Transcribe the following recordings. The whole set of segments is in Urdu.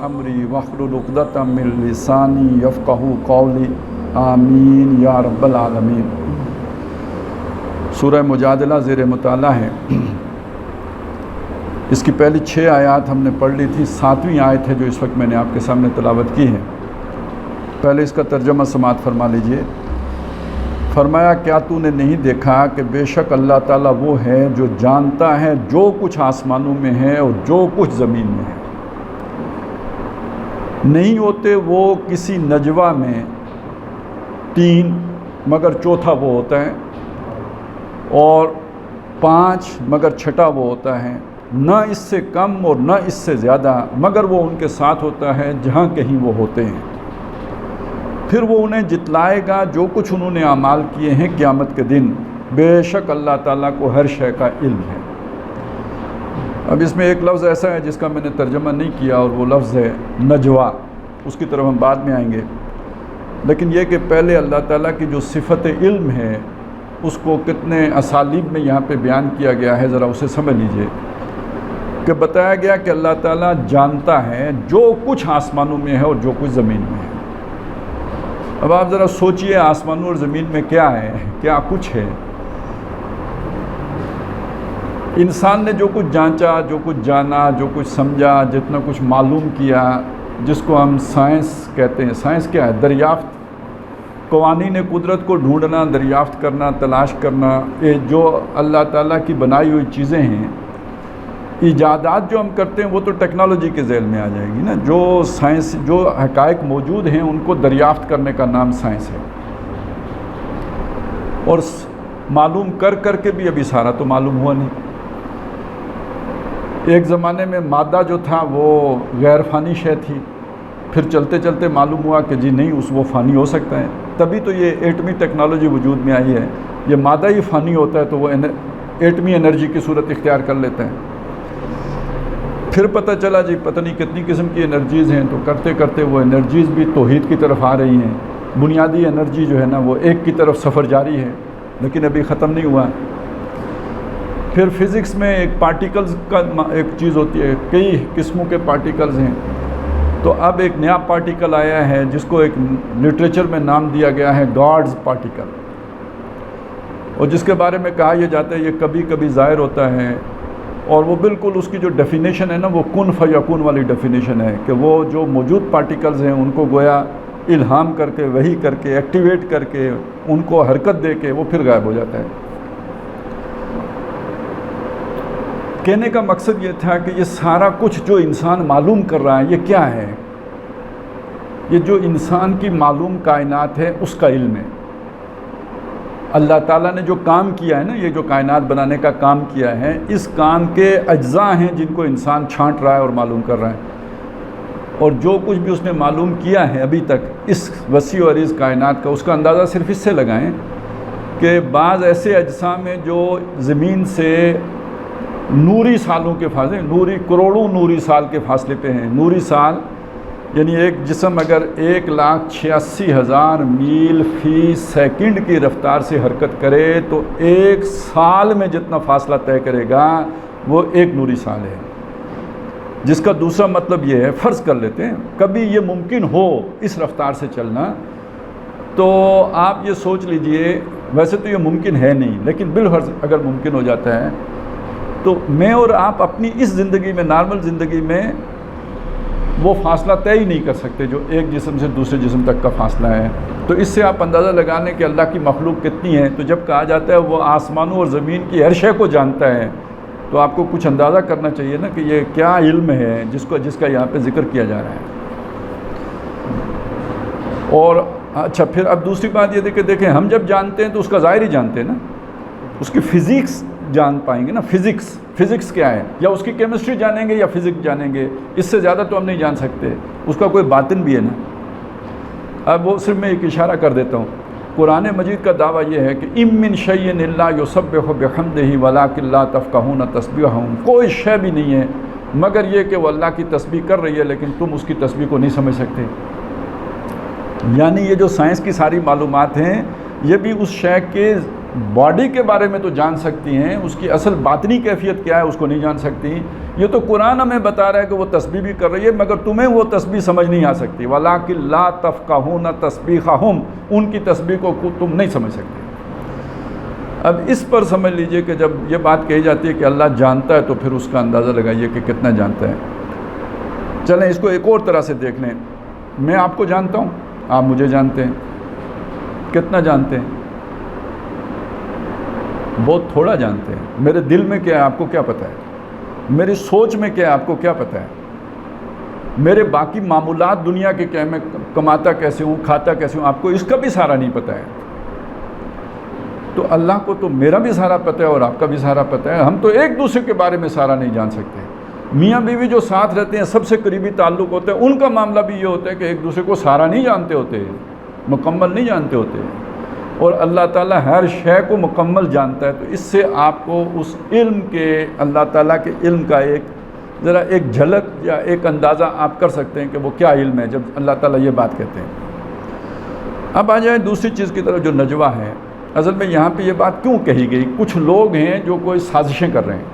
أمري واحلل عقدة من لساني يفقهوا قولي آمین یا رب العالمین۔ سورہ مجادلہ زیر مطالعہ ہے۔ اس کی پہلی 6 آیات ہم نے پڑھ لی تھی، 7ویں آیت ہے جو اس وقت میں نے آپ کے سامنے تلاوت کی ہے۔ پہلے اس کا ترجمہ سماعت فرما لیجئے۔ فرمایا کیا تو نے نہیں دیکھا کہ بے شک اللہ تعالیٰ وہ ہے جو جانتا ہے جو کچھ آسمانوں میں ہے اور جو کچھ زمین میں ہے۔ نہیں ہوتے وہ کسی نجوا میں 3 مگر چوتھا وہ ہوتا ہے، اور 5 مگر چھٹا وہ ہوتا ہے، نہ اس سے کم اور نہ اس سے زیادہ، مگر وہ ان کے ساتھ ہوتا ہے جہاں کہیں وہ ہوتے ہیں۔ پھر وہ انہیں جتلائے گا جو کچھ انہوں نے اعمال کیے ہیں قیامت کے دن، بے شک اللہ تعالیٰ کو ہر شے کا علم ہے۔ اب اس میں ایک لفظ ایسا ہے جس کا میں نے ترجمہ نہیں کیا، اور وہ لفظ ہے نجوا۔ اس کی طرف ہم بعد میں آئیں گے، لیکن یہ کہ پہلے اللہ تعالیٰ کی جو صفت علم ہے اس کو کتنے اسالیب میں یہاں پہ بیان کیا گیا ہے، ذرا اسے سمجھ لیجئے۔ کہ بتایا گیا کہ اللہ تعالیٰ جانتا ہے جو کچھ آسمانوں میں ہے اور جو کچھ زمین میں ہے۔ اب آپ ذرا سوچئے آسمانوں اور زمین میں کیا ہے، کیا کچھ ہے۔ انسان نے جو کچھ جانچا، جو کچھ جانا، جو کچھ سمجھا، جتنا کچھ معلوم کیا، جس کو ہم سائنس کہتے ہیں۔ سائنس کیا ہے؟ دریافت، قوانین قدرت کو ڈھونڈنا، دریافت کرنا، تلاش کرنا۔ یہ جو اللہ تعالیٰ کی بنائی ہوئی چیزیں ہیں، ایجادات جو ہم کرتے ہیں وہ تو ٹیکنالوجی کے ذیل میں آ جائے گی نا۔ جو سائنس، جو حقائق موجود ہیں ان کو دریافت کرنے کا نام سائنس ہے۔ اور معلوم کر کر کے بھی ابھی سارا تو معلوم ہوا نہیں۔ ایک زمانے میں مادہ جو تھا وہ غیر فانی شے تھی، پھر چلتے چلتے معلوم ہوا کہ جی نہیں، وہ فانی ہو سکتا ہے۔ تبھی تو یہ ایٹمی ٹیکنالوجی وجود میں آئی ہے۔ یہ مادہ ہی فانی ہوتا ہے تو وہ ایٹمی انرجی کی صورت اختیار کر لیتا ہے۔ پھر پتہ چلا جی پتہ نہیں کتنی قسم کی انرجیز ہیں، تو کرتے کرتے وہ انرجیز بھی توحید کی طرف آ رہی ہیں۔ بنیادی انرجی جو ہے نا وہ ایک کی طرف سفر جاری ہے، لیکن ابھی ختم نہیں ہوا۔ پھر فزکس میں ایک پارٹیکلز کا ایک چیز ہوتی ہے، کئی قسموں کے پارٹیکلز ہیں۔ تو اب ایک نیا پارٹیکل آیا ہے جس کو ایک لٹریچر میں نام دیا گیا ہے گاڈز پارٹیکل، اور جس کے بارے میں کہا یہ جاتا ہے یہ کبھی کبھی ظاہر ہوتا ہے، اور وہ بالکل اس کی جو ڈیفینیشن ہے نا وہ کن فیکون والی ڈیفینیشن ہے، کہ وہ جو موجود پارٹیکلز ہیں ان کو گویا الہام کر کے، وحی کر کے، ایکٹیویٹ کر کے، ان کو حرکت دے کے وہ پھر غائب ہو جاتا ہے۔ کہنے کا مقصد یہ تھا کہ یہ سارا کچھ جو انسان معلوم کر رہا ہے یہ کیا ہے؟ یہ جو انسان کی معلوم کائنات ہے اس کا علم ہے۔ اللہ تعالیٰ نے جو کام کیا ہے نا، یہ جو کائنات بنانے کا کام کیا ہے، اس کام کے اجزاء ہیں جن کو انسان چھانٹ رہا ہے اور معلوم کر رہا ہے۔ اور جو کچھ بھی اس نے معلوم کیا ہے ابھی تک اس وسیع و عریض کائنات کا، اس کا اندازہ صرف اس سے لگائیں کہ بعض ایسے اجزاء میں جو زمین سے نوری سالوں کے فاصلے، نوری کروڑوں نوری سال کے فاصلے پہ ہیں۔ نوری سال یعنی ایک جسم اگر 1,86,000 میل فی سیکنڈ کی رفتار سے حرکت کرے تو 1 سال میں جتنا فاصلہ طے کرے گا وہ 1 نوری سال ہے۔ جس کا دوسرا مطلب یہ ہے، فرض کر لیتے ہیں کبھی یہ ممکن ہو اس رفتار سے چلنا، تو آپ یہ سوچ لیجئے، ویسے تو یہ ممکن ہے نہیں، لیکن بالفرض اگر ممکن ہو جاتا ہے تو میں اور آپ اپنی اس زندگی میں، نارمل زندگی میں وہ فاصلہ طے ہی نہیں کر سکتے جو ایک جسم سے دوسرے جسم تک کا فاصلہ ہے۔ تو اس سے آپ اندازہ لگانے کہ اللہ کی مخلوق کتنی ہے، تو جب کہا جاتا ہے وہ آسمانوں اور زمین کی ہر شے کو جانتا ہے، تو آپ کو کچھ اندازہ کرنا چاہیے نا کہ یہ کیا علم ہے جس کا یہاں پہ ذکر کیا جا رہا ہے۔ اور اچھا پھر اب دوسری بات یہ دیکھیں ہم جب جانتے ہیں تو اس کا ظاہر ہی جانتے ہیں نا، اس کی فزکس جان پائیں گے نا۔ فزکس کیا ہے، یا اس کی کیمسٹری جانیں گے یا فزکس جانیں گے، اس سے زیادہ تو ہم نہیں جان سکتے۔ اس کا کوئی باطن بھی ہے نا۔ اب وہ صرف میں ایک اشارہ کر دیتا ہوں، قرآن مجید کا دعویٰ یہ ہے کہ اِم مِّن شَيْءٍ إِلَّا يُسَبِّحُ بِحَمْدِهِ وَلَٰكِن لَّا تَفْقَهُونَ تَسْبِيحَهُمْ، کوئی شے بھی نہیں ہے مگر یہ کہ وہ اللہ کی تسبیح کر رہی ہے لیکن تم اس کی تسبیح کو نہیں سمجھ سکتے۔ یعنی یہ جو سائنس کی ساری معلومات ہیں یہ بھی اس شے کے باڈی کے بارے میں تو جان سکتی ہیں، اس کی اصل باطنی کیفیت کیا ہے اس کو نہیں جان سکتی۔ یہ تو قرآن ہمیں بتا رہا ہے کہ وہ تسبیح بھی کر رہی ہے، مگر تمہیں وہ تسبیح سمجھ نہیں آ سکتی۔ وَلَٰكِن لَا تَفْقَهُونَ تَسْبِيحَهُمْ، ان کی تسبیح کو تم نہیں سمجھ سکتے۔ اب اس پر سمجھ لیجئے کہ جب یہ بات کہی جاتی ہے کہ اللہ جانتا ہے تو پھر اس کا اندازہ لگائیے کہ کتنا جانتا ہے۔ چلیں اس کو ایک اور طرح سے دیکھ لیں، میں آپ کو جانتا ہوں، آپ مجھے جانتے ہیں، کتنا جانتے ہیں؟ بہت تھوڑا جانتے ہیں۔ میرے دل میں کیا ہے آپ کو کیا پتہ ہے؟ میری سوچ میں کیا ہے آپ کو کیا پتہ ہے؟ میرے باقی معمولات دنیا کے کیا ہے، میں کماتا کیسے ہوں، کھاتا کیسے ہوں، آپ کو اس کا بھی سارا نہیں پتہ ہے۔ تو اللہ کو تو میرا بھی سارا پتہ ہے اور آپ کا بھی سارا پتہ ہے۔ ہم تو ایک دوسرے کے بارے میں سارا نہیں جان سکتے۔ میاں بیوی جو ساتھ رہتے ہیں، سب سے قریبی تعلق ہوتا ہے، ان کا معاملہ بھی یہ ہوتا ہے کہ ایک دوسرے کو سارا نہیں جانتے ہوتے، مکمل نہیں جانتے ہوتے، اور اللہ تعالیٰ ہر شے کو مکمل جانتا ہے۔ تو اس سے آپ کو اس علم کے، اللہ تعالیٰ کے علم کا ذرا ایک جھلک یا ایک اندازہ آپ کر سکتے ہیں کہ وہ کیا علم ہے جب اللہ تعالیٰ یہ بات کہتے ہیں۔ اب آ جائیں دوسری چیز کی طرف جو نجوہ ہے۔ اصل میں یہاں پہ یہ بات کیوں کہی گئی؟ کچھ لوگ ہیں جو کوئی سازشیں کر رہے ہیں،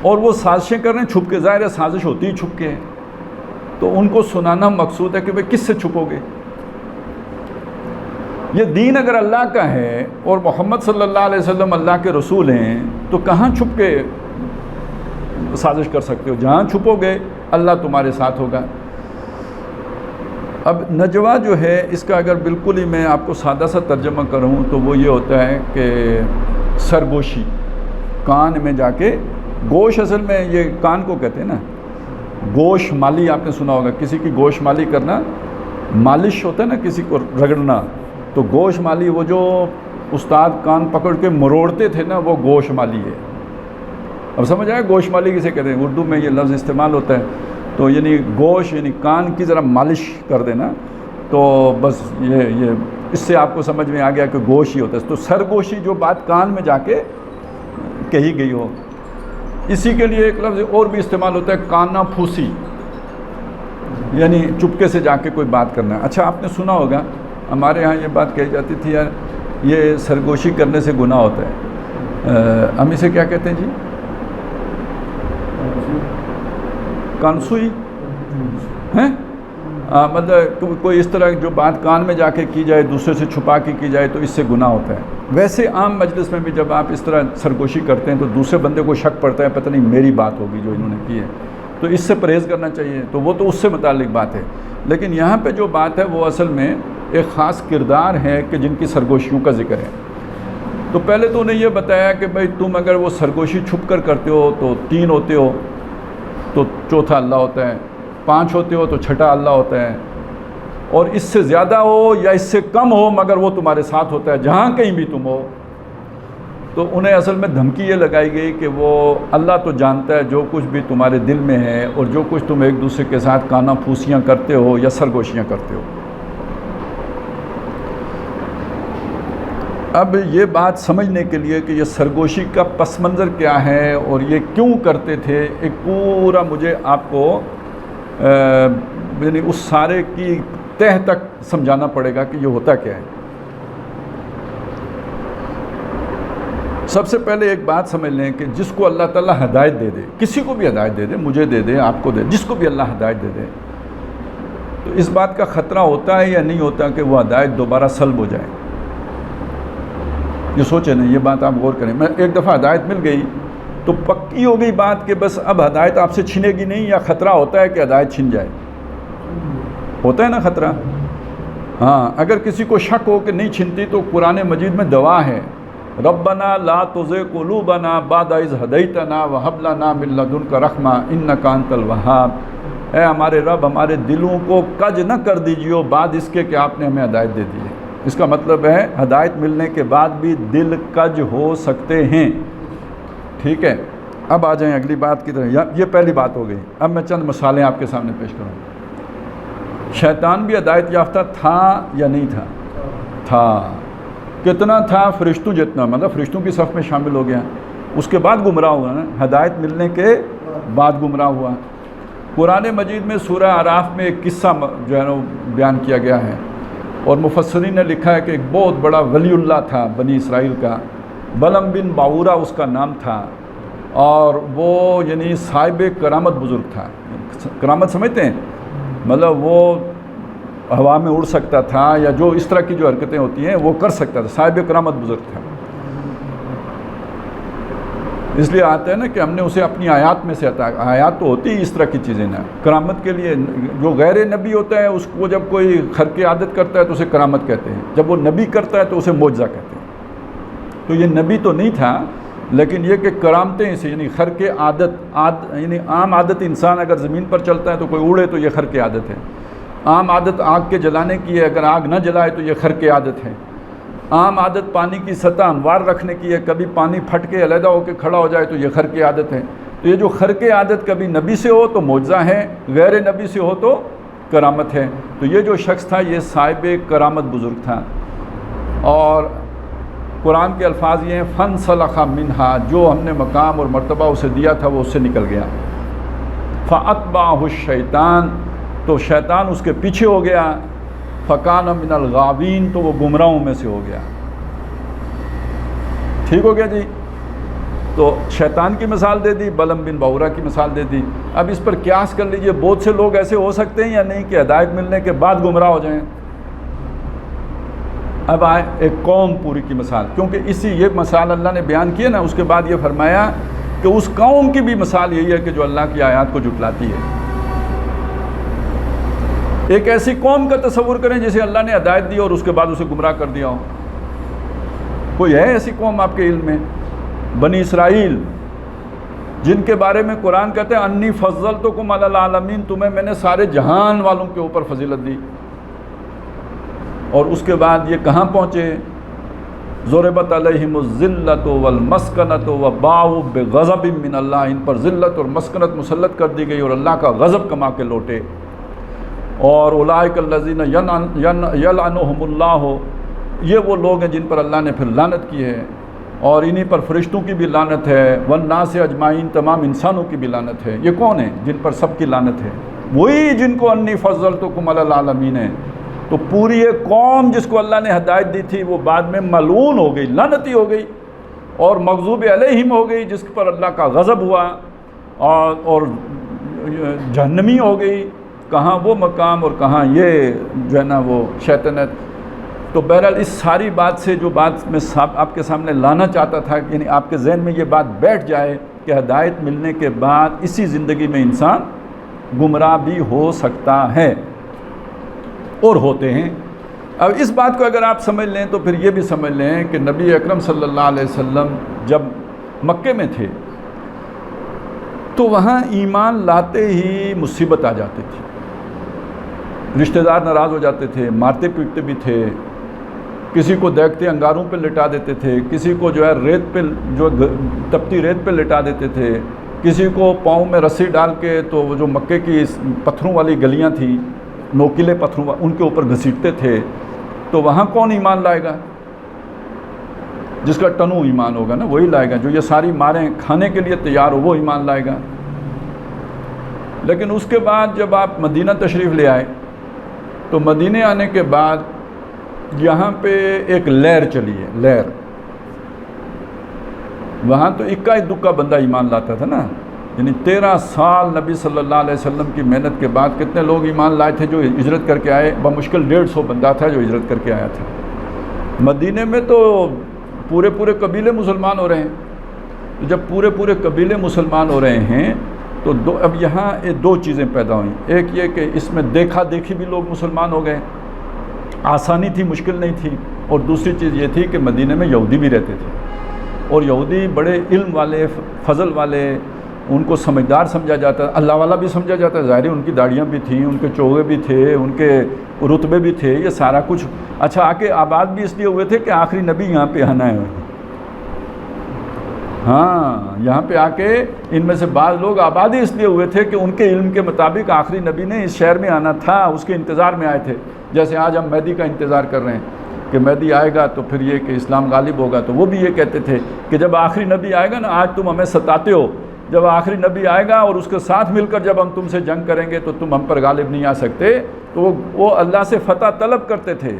اور وہ سازشیں کر رہے ہیں چھپ کے، ظاہر ہے سازش ہوتی ہی چھپ کے ہے، تو ان کو سنانا مقصود ہے کہ بھئی کس سے چھپو گے؟ یہ دین اگر اللہ کا ہے اور محمد صلی اللہ علیہ وسلم اللہ کے رسول ہیں تو کہاں چھپ کے سازش کر سکتے ہو؟ جہاں چھپو گے اللہ تمہارے ساتھ ہوگا۔ اب نجوہ جو ہے اس کا اگر بالکل ہی میں آپ کو سادہ سا ترجمہ کروں تو وہ یہ ہوتا ہے کہ سرگوشی، کان میں جا کے، گوش اصل میں یہ کان کو کہتے ہیں نا، گوش مالی آپ نے سنا ہوگا، کسی کی گوش مالی کرنا، مالش ہوتا ہے نا کسی کو رگڑنا، تو گوش مالی وہ جو استاد کان پکڑ کے مروڑتے تھے نا، وہ گوش مالی ہے۔ اب سمجھ آئے گوش مالی کسے کہتے ہیں؟ اردو میں یہ لفظ استعمال ہوتا ہے، تو یعنی گوش یعنی کان کی ذرا مالش کر دینا، تو بس یہ اس سے آپ کو سمجھ میں آ گیا کہ گوش ہی ہوتا ہے۔ تو سرگوشی جو بات کان میں جا کے کہی گئی ہو، اسی کے لیے ایک لفظ اور بھی استعمال ہوتا ہے، کانا پھوسی، یعنی چپکے سے جا کے کوئی بات کرنا۔ اچھا آپ نے سنا ہوگا ہمارے ہاں یہ بات کہی جاتی تھی، یار یہ سرگوشی کرنے سے گناہ ہوتا ہے، ہم اسے کیا کہتے ہیں جی؟ کانسوئی ہیں؟ مطلب کوئی اس طرح جو بات کان میں جا کے کی جائے، دوسرے سے چھپا کے کی جائے تو اس سے گناہ ہوتا ہے۔ ویسے عام مجلس میں بھی جب آپ اس طرح سرگوشی کرتے ہیں تو دوسرے بندے کو شک پڑتا ہے، پتہ نہیں میری بات ہوگی جو انہوں نے کی ہے، تو اس سے پرہیز کرنا چاہیے، تو وہ تو اس سے متعلق بات ہے۔ لیکن یہاں پہ جو بات ہے وہ اصل میں ایک خاص کردار ہے کہ جن کی سرگوشیوں کا ذکر ہے۔ تو پہلے تو انہیں یہ بتایا کہ بھائی تم اگر وہ سرگوشی چھپ کر کرتے ہو تو 3 ہوتے ہو تو چوتھا اللہ ہوتا ہے، 5 ہوتے ہو تو چھٹا اللہ ہوتا ہے، اور اس سے زیادہ ہو یا اس سے کم ہو مگر وہ تمہارے ساتھ ہوتا ہے جہاں کہیں بھی تم ہو۔ تو انہیں اصل میں دھمکی یہ لگائی گئی کہ وہ اللہ تو جانتا ہے جو کچھ بھی تمہارے دل میں ہے اور جو کچھ تم ایک دوسرے کے ساتھ کانا پھوسیاں کرتے ہو یا سرگوشیاں کرتے ہو۔ اب یہ بات سمجھنے کے لیے کہ یہ سرگوشی کا پس منظر کیا ہے اور یہ کیوں کرتے تھے، ایک پورا مجھے آپ کو یعنی اس سارے کی تہ تک سمجھانا پڑے گا کہ یہ ہوتا کیا ہے۔ سب سے پہلے ایک بات سمجھ لیں کہ جس کو اللہ تعالیٰ ہدایت دے دے، کسی کو بھی ہدایت دے دے، مجھے دے دے، آپ کو دے، جس کو بھی اللہ ہدایت دے دے، تو اس بات کا خطرہ ہوتا ہے یا نہیں ہوتا کہ وہ ہدایت دوبارہ سلب ہو جائے؟ یہ سوچیں نا، یہ بات آپ غور کریں۔ میں ایک دفعہ ہدایت مل گئی تو پکی ہو گئی بات کہ بس اب ہدایت آپ سے چھنے گی نہیں، یا خطرہ ہوتا ہے کہ ہدایت چھن جائے؟ ہوتا ہے نا خطرہ۔ ہاں، اگر کسی کو شک ہو کہ نہیں چھنتی تو قرآن مجید میں دعا ہے، ربنا لا تزغ قلوبنا بعد اذ ہدیتنا وہب لنا من لدنک رحمہ انک انت الوہاب۔ اے ہمارے رب، ہمارے دلوں کو کج نہ کر دیجیے بعد اس کے کہ آپ نے ہمیں ہدایت دے دی ہے۔ اس کا مطلب ہے ہدایت ملنے کے بعد بھی دل کج ہو سکتے ہیں۔ ٹھیک ہے، اب آ جائیں اگلی بات کی طرف۔ یہ پہلی بات ہو گئی۔ اب میں چند مثالیں آپ کے سامنے پیش کروں۔ شیطان بھی ہدایت یافتہ تھا یا نہیں تھا؟ تھا۔ کتنا تھا؟ فرشتوں جتنا، مطلب فرشتوں کی صف میں شامل ہو گیا۔ اس کے بعد گمراہ ہوا نا، ہدایت ملنے کے بعد گمراہ ہوا۔ قرآن مجید میں سورہ اعراف میں ایک قصہ جو ہے نا بیان کیا گیا ہے اور مفسرین نے لکھا ہے کہ ایک بہت بڑا ولی اللہ تھا بنی اسرائیل کا، بلم بن باورا اس کا نام تھا، اور وہ یعنی صاحب کرامت بزرگ تھا۔ کرامت سمجھتے ہیں؟ مطلب وہ ہوا میں اڑ سکتا تھا، یا جو اس طرح کی جو حرکتیں ہوتی ہیں وہ کر سکتا تھا، صاحب کرامت بزرگ تھا۔ اس لیے آتا ہے نا کہ ہم نے اسے اپنی آیات میں سے عطا، آیات تو ہوتی ہی اس طرح کی چیزیں نا، کرامت کے لیے۔ جو غیر نبی ہوتا ہے اس کو جب کوئی خرق عادت کرتا ہے تو اسے کرامت کہتے ہیں، جب وہ نبی کرتا ہے تو اسے معجزہ کہتے ہیں۔ تو یہ نبی تو نہیں تھا، لیکن یہ کہ کرامتیں سے یعنی خرق عادت یعنی عام عادت انسان اگر زمین پر چلتا ہے تو کوئی اڑے تو یہ خرق عادت ہے۔ عام عادت آگ کے جلانے کی ہے، اگر آگ نہ جلائے تو یہ خرق عادت ہے۔ عام عادت پانی کی سطح ہموار رکھنے کی ہے، کبھی پانی پھٹ کے علیحدہ ہو کے کھڑا ہو جائے تو یہ خرق عادت ہے۔ تو یہ جو خرق عادت کبھی نبی سے ہو تو معجزہ ہے، غیر نبی سے ہو تو کرامت ہے۔ تو یہ جو شخص تھا یہ صاحب کرامت بزرگ تھا، اور قرآن کے الفاظ یہ ہیں فَانْسَلَخَ مِنْهَا، جو ہم نے مقام اور مرتبہ اسے دیا تھا وہ اس سے نکل گیا۔ فَأَتْبَعَهُ الشَّيْطَانُ، تو شیطان اس کے پیچھے ہو گیا۔ فَكَانَ مِنَ الْغَاوِينَ، تو وہ گمراہوں میں سے ہو گیا۔ ٹھیک ہو گیا جی؟ تو شیطان کی مثال دے دی، بلم بن باورا کی مثال دے دی۔ اب اس پر قیاس کر لیجئے، بہت سے لوگ ایسے ہو سکتے ہیں یا نہیں کہ ہدایت ملنے کے بعد گمراہ ہو جائیں؟ اب آئے ایک قوم پوری کی مثال، کیونکہ یہ مثال اللہ نے بیان کی ہے نا، اس کے بعد یہ فرمایا کہ اس قوم کی بھی مثال یہی ہے کہ جو اللہ کی آیات کو جھٹلاتی ہے۔ ایک ایسی قوم کا تصور کریں جسے اللہ نے ہدایت دی اور اس کے بعد اسے گمراہ کر دیا ہو۔ کوئی ہے ایسی قوم آپ کے علم میں؟ بنی اسرائیل، جن کے بارے میں قرآن کہتے ہیں انی فضلتکم علی العالمین، تمہیں میں نے سارے جہان والوں کے اوپر فضیلت دی، اور اس کے بعد یہ کہاں پہنچے؟ ضربت علیہم الذلۃ والمسکنۃ وباؤوا بغضب من اللہ، ان پر ذلت اور مسکنت مسلط کر دی گئی اور اللہ کا غضب کما کے لوٹے۔ اور اولئک الذین یلعنہم اللہ، یہ وہ لوگ ہیں جن پر اللہ نے پھر لعنت کی ہے، اور انہی پر فرشتوں کی بھی لعنت ہے، والناس اجمعین، تمام انسانوں کی بھی لعنت ہے۔ یہ کون ہیں جن پر سب کی لعنت ہے؟ وہی جن کو انی فضلتکم علی العالمین ہے۔ تو پوری ایک قوم جس کو اللہ نے ہدایت دی تھی وہ بعد میں ملعون ہو گئی، لعنتی ہو گئی، اور مغضوب علیہم ہو گئی، جس پر اللہ کا غضب ہوا، اور جہنمی ہو گئی۔ کہاں وہ مقام اور کہاں یہ جو ہے نا وہ شیطنت۔ تو بہرحال اس ساری بات سے جو بات میں آپ کے سامنے لانا چاہتا تھا، یعنی آپ کے ذہن میں یہ بات بیٹھ جائے کہ ہدایت ملنے کے بعد اسی زندگی میں انسان گمراہ بھی ہو سکتا ہے، اور ہوتے ہیں۔ اب اس بات کو اگر آپ سمجھ لیں تو پھر یہ بھی سمجھ لیں کہ نبی اکرم صلی اللہ علیہ وسلم جب مکے میں تھے تو وہاں ایمان لاتے ہی مصیبت آ جاتی تھی، رشتہ دار ناراض ہو جاتے تھے، مارتے پیٹتے بھی تھے، کسی کو دیکھتے انگاروں پہ لٹا دیتے تھے، کسی کو جو ہے ریت پہ جو تپتی ریت پہ لٹا دیتے تھے، کسی کو پاؤں میں رسی ڈال کے تو جو مکے کی پتھروں والی گلیاں تھیں، نوکیلے پتھروں ان کے اوپر گھسیٹتے تھے۔ تو وہاں کون ایمان لائے گا؟ جس کا ٹنو ایمان ہوگا نا وہی لائے گا، جو یہ ساری ماریں کھانے کے لیے تیار ہو وہ ایمان لائے گا۔ لیکن اس کے بعد جب آپ مدینہ تشریف لے آئے تو مدینہ آنے کے بعد یہاں پہ ایک لہر چلی ہے، لہر۔ وہاں تو اکا دکا بندہ ایمان لاتا تھا نا، یعنی 13 سال نبی صلی اللہ علیہ وسلم کی محنت کے بعد کتنے لوگ ایمان لائے تھے جو ہجرت کر کے آئے؟ بمشکل 150 بندہ تھا جو ہجرت کر کے آیا تھا۔ مدینے میں تو پورے قبیلے مسلمان ہو رہے ہیں۔ تو جب پورے قبیلے مسلمان ہو رہے ہیں تو اب یہاں دو چیزیں پیدا ہوئیں۔ ایک یہ کہ اس میں دیکھا دیکھی بھی لوگ مسلمان ہو گئے، آسانی تھی، مشکل نہیں تھی۔ اور دوسری چیز یہ تھی کہ مدینے میں یہودی بھی رہتے تھے، اور یہودی بڑے علم والے، فضل والے، ان کو سمجھدار سمجھا جاتا ہے، اللہ والا بھی سمجھا جاتا ہے۔ ظاہر ان کی داڑیاں بھی تھیں، ان کے چوغے بھی تھے، ان کے رتبے بھی تھے، یہ سارا کچھ۔ اچھا آ کے آباد بھی اس لیے ہوئے تھے کہ آخری نبی یہاں پہ آنا ہے۔ ہاں، یہاں پہ آ کے ان میں سے بعض لوگ آبادی اس لیے ہوئے تھے کہ ان کے علم کے مطابق آخری نبی نے اس شہر میں آنا تھا، اس کے انتظار میں آئے تھے۔ جیسے آج ہم مہدی کا انتظار کر رہے ہیں کہ مہدی آئے گا تو پھر یہ کہ اسلام غالب ہوگا، تو وہ بھی یہ کہتے تھے کہ جب آخری نبی آئے گا نا، آج تم ہمیں ستاتے ہو جب آخری نبی آئے گا اور اس کے ساتھ مل کر جب ہم تم سے جنگ کریں گے تو تم ہم پر غالب نہیں آ سکتے. تو وہ اللہ سے فتح طلب کرتے تھے.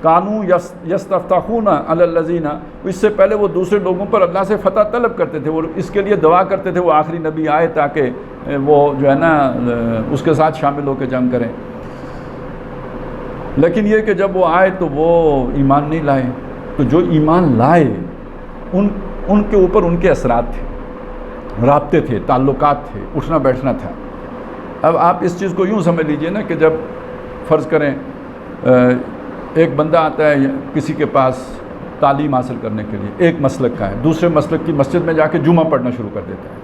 کانو یستفتحون علی الذین، اس سے پہلے وہ دوسرے لوگوں پر اللہ سے فتح طلب کرتے تھے. وہ اس کے لیے دعا کرتے تھے وہ آخری نبی آئے تاکہ وہ جو ہے نا اس کے ساتھ شامل ہو کے جنگ کریں. لیکن یہ کہ جب وہ آئے تو وہ ایمان نہیں لائے. تو جو ایمان لائے ان کے اوپر ان کے اثرات تھے، رابطے تھے، تعلقات تھے، اٹھنا بیٹھنا تھا. اب آپ اس چیز کو یوں سمجھ لیجئے نا کہ جب فرض کریں ایک بندہ آتا ہے کسی کے پاس تعلیم حاصل کرنے کے لیے، ایک مسلک کا ہے، دوسرے مسلک کی مسجد میں جا کے جمعہ پڑھنا شروع کر دیتا ہے.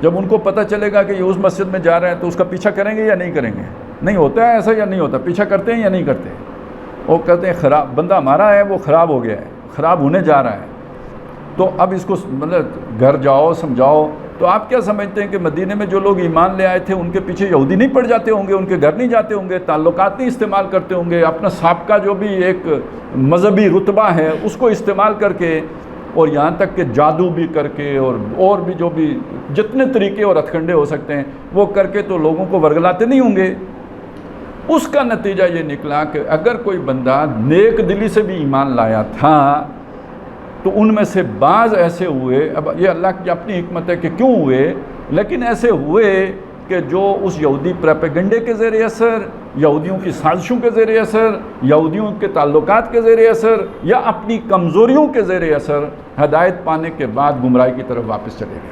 جب ان کو پتہ چلے گا کہ یہ اس مسجد میں جا رہے ہیں تو اس کا پیچھا کریں گے یا نہیں کریں گے؟ نہیں ہوتا ہے ایسا یا نہیں ہوتا؟ پیچھا کرتے ہیں یا نہیں کرتے؟ وہ کہتے ہیں خراب بندہ ہمارا ہے، وہ خراب ہو گیا ہے، خراب ہونے جا رہا ہے. تو اب اس کو مطلب گھر جاؤ سمجھاؤ. تو آپ کیا سمجھتے ہیں کہ مدینے میں جو لوگ ایمان لے آئے تھے ان کے پیچھے یہودی نہیں پڑ جاتے ہوں گے، ان کے گھر نہیں جاتے ہوں گے، تعلقات نہیں استعمال کرتے ہوں گے، اپنا سابقہ جو بھی ایک مذہبی رتبہ ہے اس کو استعمال کر کے، اور یہاں تک کہ جادو بھی کر کے اور بھی جو بھی جتنے طریقے اور ہتھ کنڈے ہو سکتے ہیں وہ کر کے تو لوگوں کو ورگلاتے نہیں ہوں گے. اس کا نتیجہ یہ نکلا کہ اگر کوئی بندہ نیک دلی سے بھی ایمان لایا تھا تو ان میں سے بعض ایسے ہوئے، اب یہ اللہ کی اپنی حکمت ہے کہ کیوں ہوئے، لیکن ایسے ہوئے کہ جو اس یہودی پروپیگنڈے کے زیر اثر، یہودیوں کی سازشوں کے زیر اثر، یہودیوں کے تعلقات کے زیر اثر یا اپنی کمزوریوں کے زیر اثر ہدایت پانے کے بعد گمراہی کی طرف واپس چلے گئے.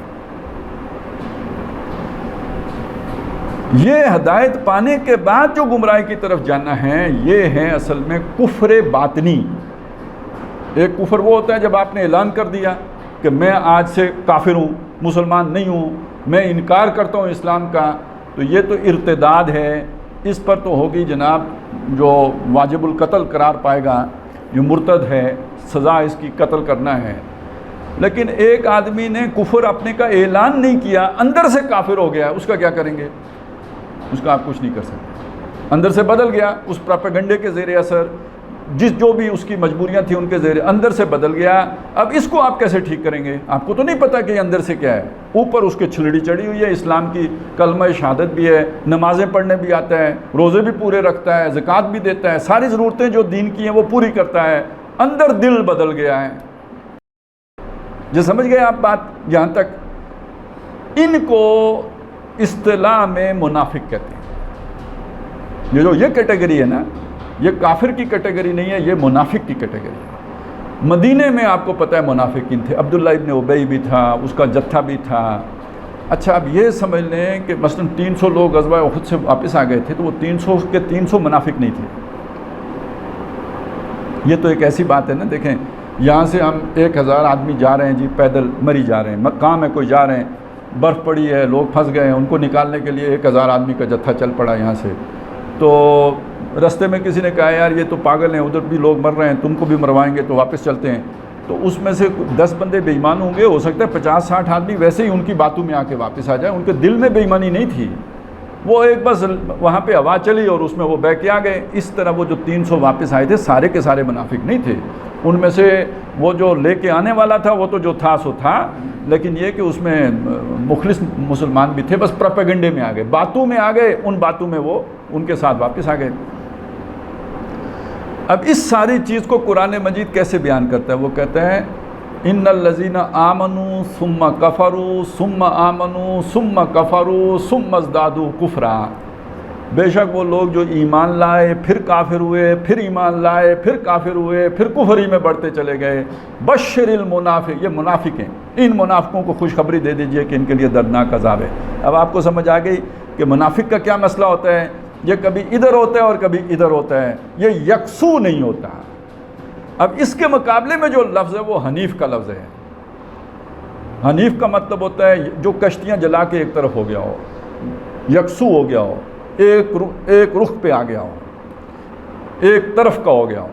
یہ ہدایت پانے کے بعد جو گمراہی کی طرف جانا ہے یہ ہے اصل میں کفر باطنی. ایک کفر وہ ہوتا ہے جب آپ نے اعلان کر دیا کہ میں آج سے کافر ہوں، مسلمان نہیں ہوں، میں انکار کرتا ہوں اسلام کا، تو یہ تو ارتداد ہے. اس پر تو ہوگی جناب جو واجب القتل قرار پائے گا، جو مرتد ہے سزا اس کی قتل کرنا ہے. لیکن ایک آدمی نے کفر اپنے کا اعلان نہیں کیا، اندر سے کافر ہو گیا، اس کا کیا کریں گے؟ اس کا آپ کچھ نہیں کر سکتے. اندر سے بدل گیا اس پروپیگنڈے کے زیر اثر، جو بھی اس کی مجبوریاں تھیں ان کے زیر اندر سے بدل گیا. اب اس کو آپ کیسے ٹھیک کریں گے؟ آپ کو تو نہیں پتہ کہ یہ اندر سے کیا ہے. اوپر اس کے چھلڑی چڑھی ہوئی ہے، اسلام کی کلمہ شہادت بھی ہے، نمازیں پڑھنے بھی آتا ہے، روزے بھی پورے رکھتا ہے، زکوٰۃ بھی دیتا ہے، ساری ضرورتیں جو دین کی ہیں وہ پوری کرتا ہے، اندر دل بدل گیا ہے. جو سمجھ گئے آپ بات؟ یہاں تک ان کو اصطلاح میں منافق کہتے ہیں. یہ کیٹیگری ہے نا، یہ کافر کی کیٹیگری نہیں ہے، یہ منافق کی کیٹیگری ہے. مدینے میں آپ کو پتہ ہے منافقین تھے، عبداللہ ابن ابی بھی تھا، اس کا جتھا بھی تھا. اچھا اب یہ سمجھ لیں کہ مثلا 300 لوگ غزوہ احد سے واپس آ گئے تھے تو وہ 300 کے 300 منافق نہیں تھے. یہ تو ایک ایسی بات ہے نا، دیکھیں یہاں سے ہم 1000 آدمی جا رہے ہیں جی، پیدل مری جا رہے ہیں، کام ہے کوئی جا رہے ہیں، برف پڑی ہے، لوگ پھنس گئے ہیں، ان کو نکالنے کے لیے 1000 آدمی کا جتھا چل پڑا یہاں سے. تو رستے میں کسی نے کہا یار یہ تو پاگل ہیں، ادھر بھی لوگ مر رہے ہیں، تم کو بھی مروائیں گے تو واپس چلتے ہیں. تو اس میں سے 10 بندے بے ایمان ہوں گے، ہو سکتا ہے 50-60 آدمی ویسے ہی ان کی باتوں میں آ کے واپس آ جائیں. ان کے دل میں بے ایمانی نہیں تھی، وہ ایک بس وہاں پہ ہوا چلی اور اس میں وہ بہ کے آ گئے. اس طرح وہ جو 300 واپس آئے تھے سارے کے سارے منافق نہیں تھے. ان میں سے وہ جو لے کے آنے والا تھا وہ تو جو تھا سو تھا، لیکن یہ کہ اس میں مخلص مسلمان بھی تھے، بس پروپیگنڈے میں آ گئے، باتوں میں آ گئے، ان باتوں میں وہ ان کے ساتھ واپس آ گئے. اب اس ساری چیز کو قرآن مجید کیسے بیان کرتا ہے؟ وہ کہتا ہے ان الذین آمنوا ثم کفروا ثم آمنوا ثم کفروا ثم ازدادوا کفرا. بے شک وہ لوگ جو ایمان لائے پھر کافر ہوئے، پھر ایمان لائے پھر کافر ہوئے، پھر کفری میں بڑھتے چلے گئے. بشر المنافق، یہ منافق ہیں، ان منافقوں کو خوشخبری دے دیجئے کہ ان کے لیے دردناک عذاب ہے. اب آپ کو سمجھ آ گئی کہ منافق کا کیا مسئلہ ہوتا ہے. یہ کبھی ادھر ہوتا ہے اور کبھی ادھر ہوتا ہے، یہ یکسو نہیں ہوتا. اب اس کے مقابلے میں جو لفظ ہے وہ حنیف کا لفظ ہے. حنیف کا مطلب ہوتا ہے جو کشتیاں جلا کے ایک طرف ہو گیا ہو، یکسو ہو گیا ہو، ایک رخ پہ آ گیا ہو، ایک طرف کا ہو گیا ہو.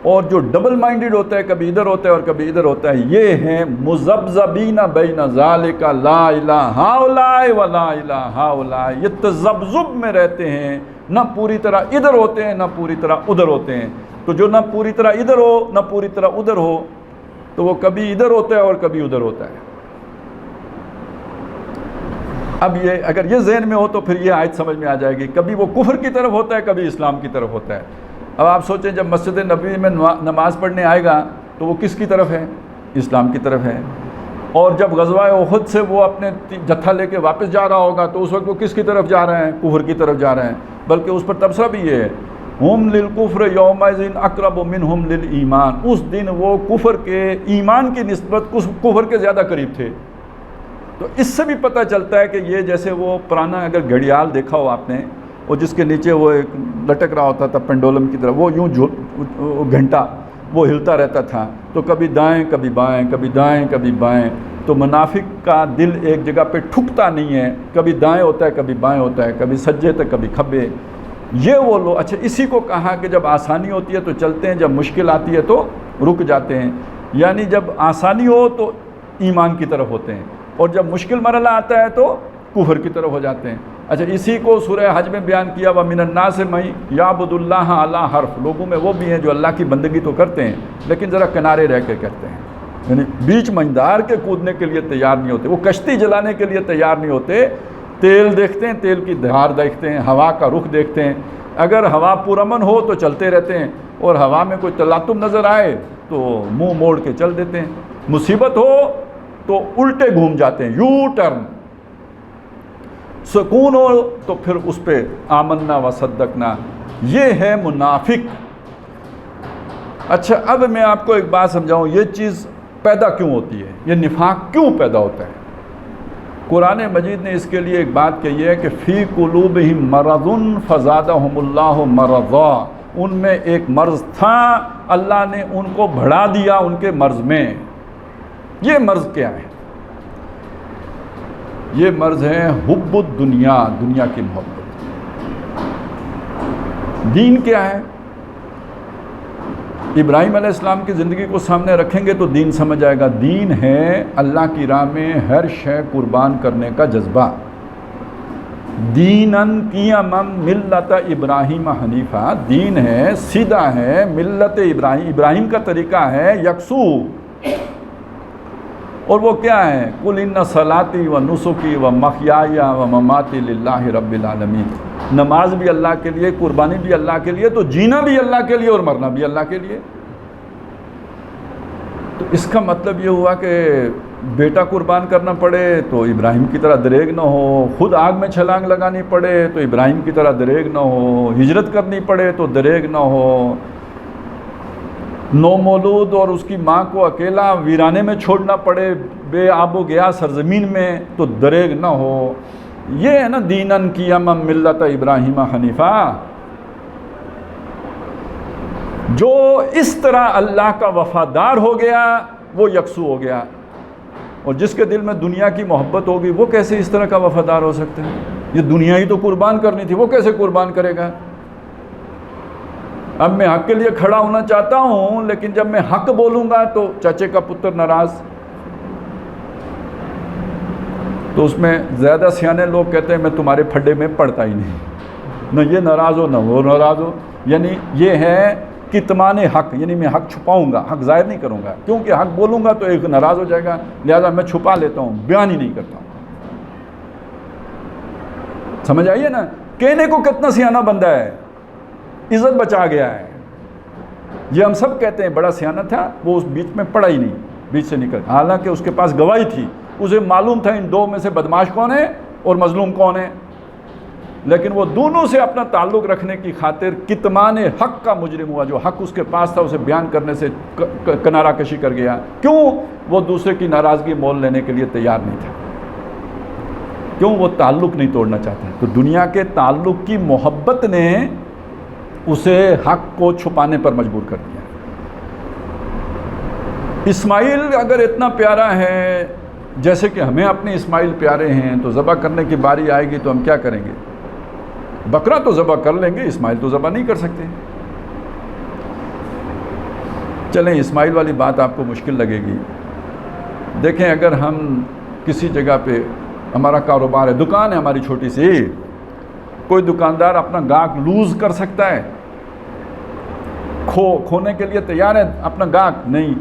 اور جو ڈبل مائنڈڈ ہوتا ہے، کبھی ادھر ہوتا ہے اور کبھی ادھر ہوتا ہے، یہ ہیں مذبذبین بین ذالک لا الہ ہؤلاء ولا الہ ہؤلاء. یہ تذبذب میں رہتے ہیں، نہ پوری طرح ادھر ہوتے ہیں نہ پوری طرح ادھر ہوتے ہیں. تو جو نہ پوری طرح ادھر ہو نہ پوری طرح ادھر ہو، تو وہ کبھی ادھر ہوتا ہے اور کبھی ادھر ہوتا ہے. اب یہ اگر یہ ذہن میں ہو تو پھر یہ آیت سمجھ میں آ جائے گی، کبھی وہ کفر کی طرف ہوتا ہے، کبھی اسلام کی طرف ہوتا ہے۔ اب آپ سوچیں جب مسجد نبوی میں نماز پڑھنے آئے گا تو وہ کس کی طرف ہے؟ اسلام کی طرف ہے۔ اور جب غزوہ احد سے وہ اپنے جتھا لے کے واپس جا رہا ہوگا تو اس وقت وہ کس کی طرف جا رہے ہیں؟ کفر کی طرف جا رہے ہیں۔ بلکہ اس پر تبصرہ بھی یہ ہے، ہم للکفر یومئذ اقرب منہم للایمان، اس دن وہ کفر کے ایمان کی نسبت کفر کے زیادہ قریب تھے۔ تو اس سے بھی پتہ چلتا ہے کہ یہ جیسے وہ پرانا اگر گھڑیال دیکھا ہو آپ نے، اور جس کے نیچے وہ ایک لٹک رہا ہوتا تھا پینڈولم کی طرح، وہ یوں گھنٹا وہ ہلتا رہتا تھا، تو کبھی دائیں کبھی بائیں، کبھی دائیں کبھی بائیں۔ تو منافق کا دل ایک جگہ پہ ٹھکتا نہیں ہے، کبھی دائیں ہوتا ہے کبھی بائیں ہوتا ہے، کبھی سجے تو کبھی کھبے۔ یہ وہ لوگ، اچھا اسی کو کہا کہ جب آسانی ہوتی ہے تو چلتے ہیں، جب مشکل آتی ہے تو رک جاتے ہیں۔ یعنی جب آسانی ہو تو ایمان کی طرف ہوتے ہیں، اور جب مشکل مرحلہ آتا ہے تو کفر کی طرف ہو جاتے ہیں۔ اچھا اسی کو سورہ حج میں بیان کیا، وَمِنَ النَّاسِ مَن يَعْبُدُ اللَّهَ عَلَىٰ حَرْفٍ، لوگوں میں وہ بھی ہیں جو اللہ کی بندگی تو کرتے ہیں لیکن ذرا کنارے رہ کے کرتے ہیں، یعنی بیچ مجدار کے کودنے کے لیے تیار نہیں ہوتے، وہ کشتی جلانے کے لیے تیار نہیں ہوتے۔ تیل دیکھتے ہیں، تیل کی دھار دیکھتے ہیں، ہوا کا رخ دیکھتے ہیں، اگر ہوا پرامن ہو تو چلتے رہتے ہیں، اور ہوا میں کوئی تلاطم نظر آئے تو منہ موڑ کے چل دیتے ہیں، مصیبت ہو تو الٹے گھوم جاتے ہیں، یو ٹرن۔ سکون ہو تو پھر اس پہ آمنا و صدقنا۔ یہ ہے منافق۔ اچھا اب میں آپ کو ایک بات سمجھاؤں، یہ چیز پیدا کیوں ہوتی ہے، یہ نفاق کیوں پیدا ہوتا ہے؟ قرآن مجید نے اس کے لیے ایک بات کہی ہے کہ فی قلوبہم مرض فزادہم اللہ مرضا، ان میں ایک مرض تھا، اللہ نے ان کو بڑھا دیا ان کے مرض میں۔ یہ مرض کیا ہے؟ یہ مرض ہے حب الدنیا، دنیا کی محبت۔ دین کیا ہے؟ ابراہیم علیہ السلام کی زندگی کو سامنے رکھیں گے تو دین سمجھ آئے گا۔ دین ہے اللہ کی راہ میں ہر شے قربان کرنے کا جذبہ۔ دیناً قیما ملت ابراہیم حنیفہ، دین ہے سیدھا ہے، ملت ابراہیم کا طریقہ ہے یکسو۔ اور وہ کیا ہے؟ قل ان صلاتی و نسکی و محیای و مماتی للہ رب العالمین، نماز بھی اللہ کے لیے، قربانی بھی اللہ کے لیے، تو جینا بھی اللہ کے لیے اور مرنا بھی اللہ کے لیے۔ تو اس کا مطلب یہ ہوا کہ بیٹا قربان کرنا پڑے تو ابراہیم کی طرح دریغ نہ ہو، خود آگ میں چھلانگ لگانی پڑے تو ابراہیم کی طرح دریغ نہ ہو، ہجرت کرنی پڑے تو دریغ نہ ہو، نومولود اور اس کی ماں کو اکیلا ویرانے میں چھوڑنا پڑے بے آب و گیا سرزمین میں تو دریغ نہ ہو۔ یہ ہے نا دیناً قیما ملت ابراہیم حنیفہ۔ جو اس طرح اللہ کا وفادار ہو گیا وہ یکسو ہو گیا، اور جس کے دل میں دنیا کی محبت ہوگی وہ کیسے اس طرح کا وفادار ہو سکتے ہیں؟ یہ دنیا ہی تو قربان کرنی تھی، وہ کیسے قربان کرے گا؟ اب میں حق کے لیے کھڑا ہونا چاہتا ہوں لیکن جب میں حق بولوں گا تو چچے کا پتر ناراض۔ تو اس میں زیادہ سیانے لوگ کہتے ہیں میں تمہارے پھڈے میں پڑتا ہی نہیں، نہ یہ ناراض ہو نہ وہ ناراض ہو۔ یعنی یہ ہے کتمان حق، یعنی میں حق چھپاؤں گا، حق ظاہر نہیں کروں گا، کیونکہ حق بولوں گا تو ایک ناراض ہو جائے گا، لہذا میں چھپا لیتا ہوں، بیان ہی نہیں کرتا ہوں۔ سمجھ آئیے نا؟ کہنے کو کتنا سیانہ بندہ ہے، عزت بچا گیا ہے۔ یہ ہم سب کہتے ہیں بڑا سیانہ تھا، وہ اس بیچ میں پڑا ہی نہیں، بیچ سے نکل، حالانکہ اس کے پاس گواہی تھی، اسے معلوم تھا ان دو میں سے بدماش کون ہے اور مظلوم کون ہے، لیکن وہ دونوں سے اپنا تعلق رکھنے کی خاطر کتمان حق کا مجرم ہوا۔ جو حق اس کے پاس تھا اسے بیان کرنے سے کنارہ کشی کر گیا۔ کیوں؟ وہ دوسرے کی ناراضگی مول لینے کے لیے تیار نہیں تھا۔ کیوں؟ وہ تعلق نہیں توڑنا چاہتا۔ تو دنیا کے تعلق کی محبت نے اسے حق کو چھپانے پر مجبور کر دیا۔ اسماعیل اگر اتنا پیارا ہے جیسے کہ ہمیں اپنے اسماعیل پیارے ہیں، تو ذبح کرنے کی باری آئے گی تو ہم کیا کریں گے؟ بکرا تو ذبح کر لیں گے، اسماعیل تو ذبح نہیں کر سکتے۔ چلیں اسماعیل والی بات آپ کو مشکل لگے گی۔ دیکھیں اگر ہم کسی جگہ پہ ہمارا کاروبار ہے، دکان ہے ہماری چھوٹی سی، کوئی دکاندار اپنا گاہک لوز کر سکتا ہے؟ کھونے کے لیے تیار ہے اپنا گاہک؟ نہیں۔